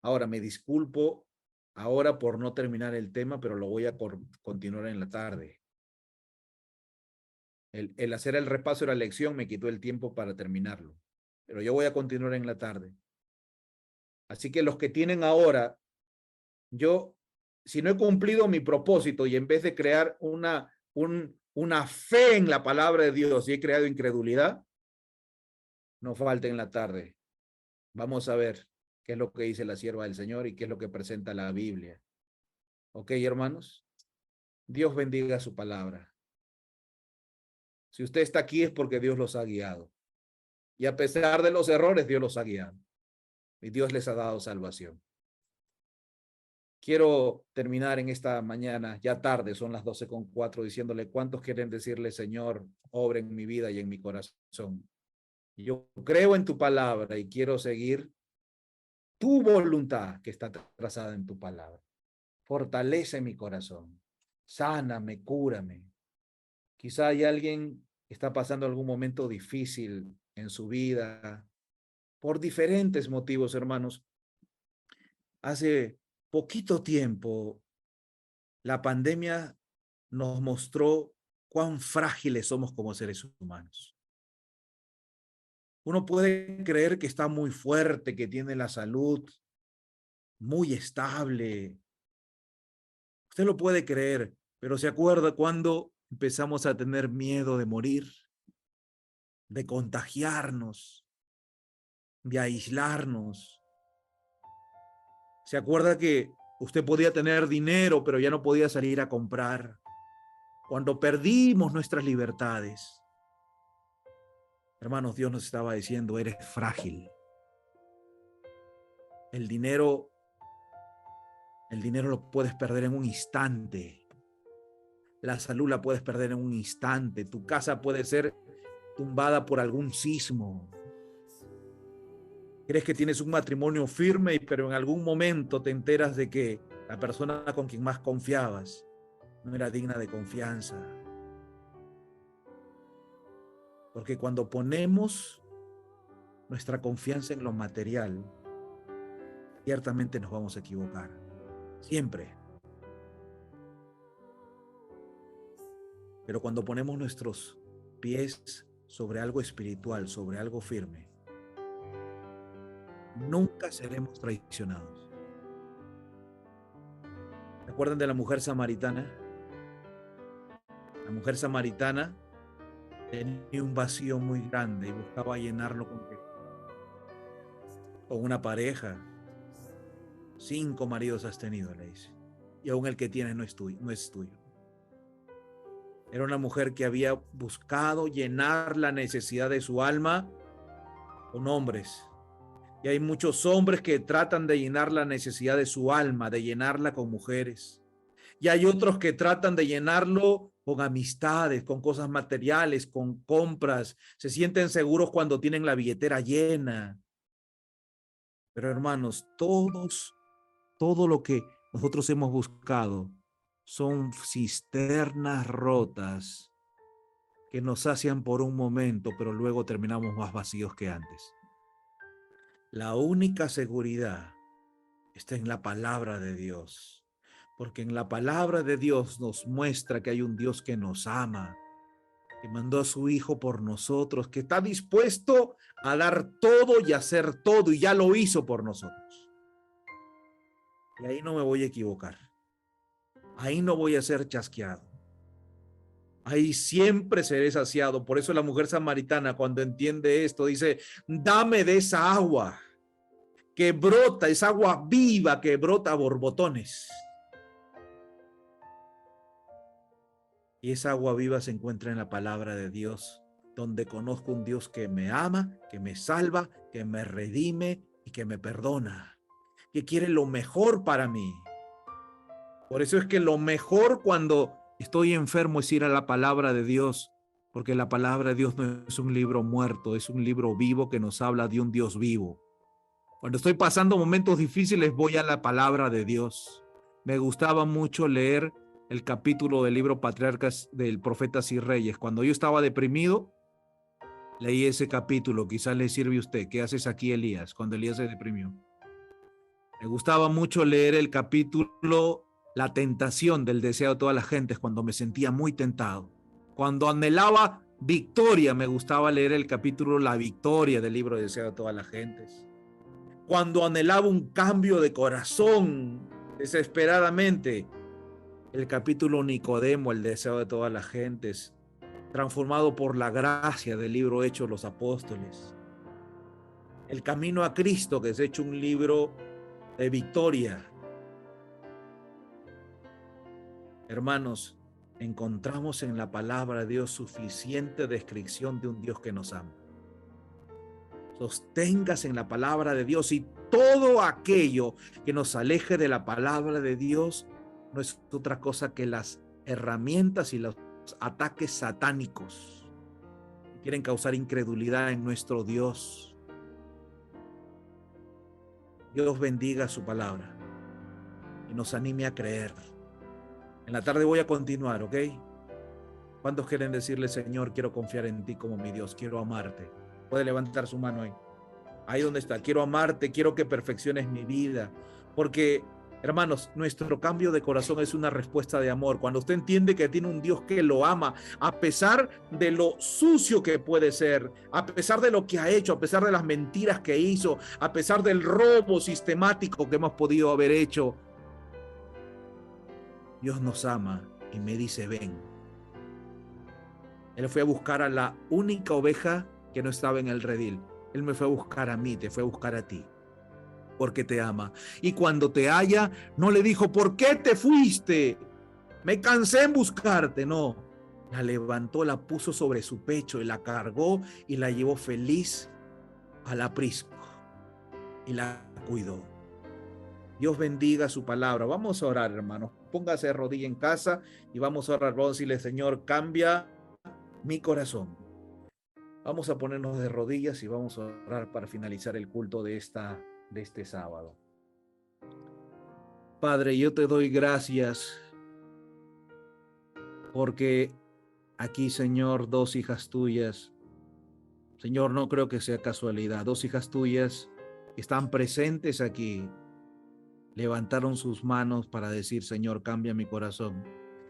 Ahora, me disculpo ahora por no terminar el tema, pero lo voy a continuar en la tarde. El hacer el repaso de la lección me quitó el tiempo para terminarlo, pero yo voy a continuar en la tarde. Así que los que tienen ahora, si no he cumplido mi propósito y en vez de crear una fe en la palabra de Dios y he creado incredulidad, no falte en la tarde. Vamos a ver qué es lo que dice la sierva del Señor y qué es lo que presenta la Biblia. ¿Ok, hermanos? Dios bendiga su palabra. Si usted está aquí es porque Dios los ha guiado. Y a pesar de los errores, Dios los ha guiado. Y Dios les ha dado salvación. Quiero terminar en esta mañana, ya tarde, son las 12:04, diciéndole cuántos quieren decirle, Señor, obra en mi vida y en mi corazón. Yo creo en tu palabra y quiero seguir tu voluntad que está trazada en tu palabra. Fortalece mi corazón, sáname, cúrame. Quizá hay alguien que está pasando algún momento difícil en su vida, por diferentes motivos, hermanos. Hace poquito tiempo, la pandemia nos mostró cuán frágiles somos como seres humanos. Uno puede creer que está muy fuerte, que tiene la salud muy estable. Usted lo puede creer, pero ¿se acuerda cuando empezamos a tener miedo de morir, de contagiarnos, de aislarnos? ¿Se acuerda que usted podía tener dinero, pero ya no podía salir a comprar? Cuando perdimos nuestras libertades, hermanos, Dios nos estaba diciendo, eres frágil. El dinero lo puedes perder en un instante. La salud la puedes perder en un instante. Tu casa puede ser tumbada por algún sismo. Crees que tienes un matrimonio firme, pero en algún momento te enteras de que la persona con quien más confiabas no era digna de confianza. Porque cuando ponemos nuestra confianza en lo material, ciertamente nos vamos a equivocar. Siempre. Pero cuando ponemos nuestros pies sobre algo espiritual, sobre algo firme, nunca seremos traicionados. ¿Se acuerdan de la mujer samaritana? La mujer samaritana tenía un vacío muy grande y buscaba llenarlo con una pareja. 5 maridos has tenido, le dice, y aún el que tienes no es tuyo. Era una mujer que había buscado llenar la necesidad de su alma con hombres. Y hay muchos hombres que tratan de llenar la necesidad de su alma, de llenarla con mujeres. Y hay otros que tratan de llenarlo con amistades, con cosas materiales, con compras. Se sienten seguros cuando tienen la billetera llena. Pero hermanos, todo lo que nosotros hemos buscado son cisternas rotas que nos sacian por un momento, pero luego terminamos más vacíos que antes. La única seguridad está en la palabra de Dios, porque en la palabra de Dios nos muestra que hay un Dios que nos ama, que mandó a su Hijo por nosotros, que está dispuesto a dar todo y hacer todo, y ya lo hizo por nosotros. Y ahí no me voy a equivocar. Ahí no voy a ser chasqueado. Ahí siempre seré saciado. Por eso la mujer samaritana, cuando entiende esto, dice, dame de esa agua que brota, esa agua viva que brota a borbotones. Y esa agua viva se encuentra en la palabra de Dios, donde conozco un Dios que me ama, que me salva, que me redime y que me perdona, que quiere lo mejor para mí. Por eso es que lo mejor cuando estoy enfermo es ir a la palabra de Dios, porque la palabra de Dios no es un libro muerto, es un libro vivo que nos habla de un Dios vivo. Cuando estoy pasando momentos difíciles, voy a la palabra de Dios. Me gustaba mucho leer el capítulo del libro Patriarcas del Profetas y Reyes. Cuando yo estaba deprimido, leí ese capítulo. Quizás le sirve a usted. ¿Qué haces aquí, Elías? Cuando Elías se deprimió. Me gustaba mucho leer el capítulo La tentación del deseo de todas las gentes, cuando me sentía muy tentado. Cuando anhelaba victoria, me gustaba leer el capítulo La victoria del libro de deseo de todas las gentes. Cuando anhelaba un cambio de corazón desesperadamente, el capítulo Nicodemo, el deseo de todas las gentes, transformado por la gracia del libro Hechos los Apóstoles. El camino a Cristo, que es hecho un libro de victoria. Hermanos, encontramos en la palabra de Dios suficiente descripción de un Dios que nos ama. Sosténgase en la palabra de Dios, y todo aquello que nos aleje de la palabra de Dios no es otra cosa que las herramientas y los ataques satánicos que quieren causar incredulidad en nuestro Dios. Dios bendiga su palabra y nos anime a creer. En la tarde voy a continuar, ¿ok? ¿Cuántos quieren decirle, Señor, quiero confiar en ti como mi Dios, quiero amarte? Puede levantar su mano ahí. Ahí donde está. Quiero amarte, quiero que perfecciones mi vida. Porque, hermanos, nuestro cambio de corazón es una respuesta de amor. Cuando usted entiende que tiene un Dios que lo ama, a pesar de lo sucio que puede ser, a pesar de lo que ha hecho, a pesar de las mentiras que hizo, a pesar del robo sistemático que hemos podido haber hecho, Dios nos ama y me dice, ven. Él fue a buscar a la única oveja que no estaba en el redil. Él me fue a buscar a mí, te fue a buscar a ti, porque te ama. Y cuando te halla, no le dijo, ¿por qué te fuiste? Me cansé en buscarte. No, la levantó, la puso sobre su pecho y la cargó y la llevó feliz al aprisco y la cuidó. Dios bendiga su palabra. Vamos a orar, hermanos. Póngase de rodilla en casa y vamos a orar. Vamos a decirle, Señor, cambia mi corazón. Vamos a ponernos de rodillas y vamos a orar para finalizar el culto de este sábado. Padre, yo te doy gracias porque aquí, Señor, dos hijas tuyas, Señor, no creo que sea casualidad, dos hijas tuyas están presentes aquí, levantaron sus manos para decir, Señor, cambia mi corazón.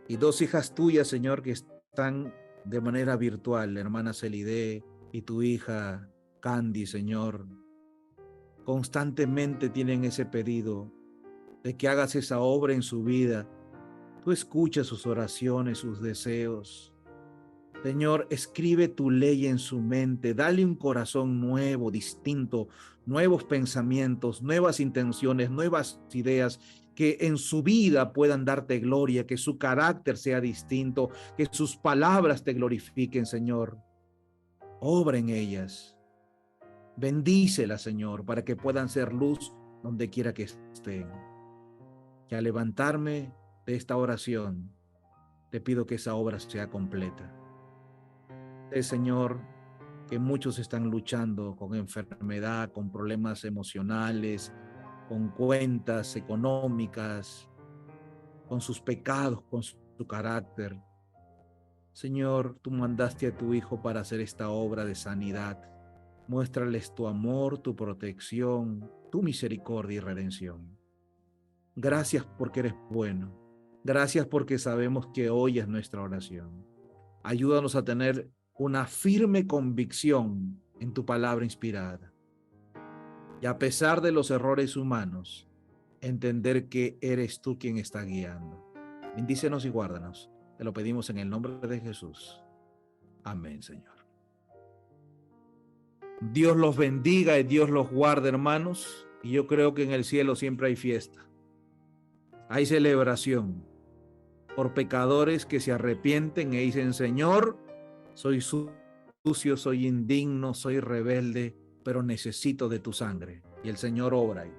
Y dos hijas tuyas, Señor, que están de manera virtual, la hermana Celide y tu hija Candy, Señor, constantemente tienen ese pedido de que hagas esa obra en su vida. Tú escuchas sus oraciones, sus deseos. Señor, escribe tu ley en su mente, dale un corazón nuevo, distinto, nuevos pensamientos, nuevas intenciones, nuevas ideas, que en su vida puedan darte gloria, que su carácter sea distinto, que sus palabras te glorifiquen, Señor. Obra en ellas. Bendícelas, Señor, para que puedan ser luz donde quiera que estén. Que al levantarme de esta oración, te pido que esa obra sea completa. Señor, que muchos están luchando con enfermedad, con problemas emocionales, con cuentas económicas, con sus pecados, con su carácter. Señor, tú mandaste a tu Hijo para hacer esta obra de sanidad. Muéstrales tu amor, tu protección, tu misericordia y redención. Gracias porque eres bueno. Gracias porque sabemos que oyes nuestra oración. Ayúdanos a tener una firme convicción en tu palabra inspirada. Y a pesar de los errores humanos, entender que eres tú quien está guiando. Bendícenos y guárdanos. Te lo pedimos en el nombre de Jesús. Amén, Señor. Dios los bendiga y Dios los guarde, hermanos. Y yo creo que en el cielo siempre hay fiesta. Hay celebración por pecadores que se arrepienten e dicen, Señor, soy sucio, soy indigno, soy rebelde, pero necesito de tu sangre. Y el Señor obra ahí.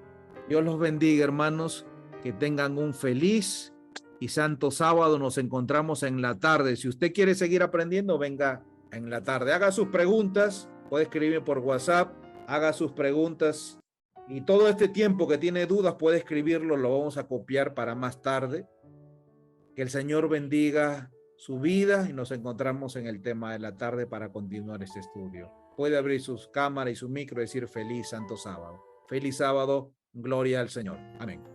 Dios los bendiga, hermanos, que tengan un feliz y santo sábado. Nos encontramos en la tarde. Si usted quiere seguir aprendiendo, venga en la tarde. Haga sus preguntas, puede escribirme por WhatsApp, haga sus preguntas. Y todo este tiempo que tiene dudas puede escribirlo, lo vamos a copiar para más tarde. Que el Señor bendiga su vida y nos encontramos en el tema de la tarde para continuar este estudio. Puede abrir sus cámaras y su micro y decir feliz santo sábado. Feliz sábado, gloria al Señor. Amén.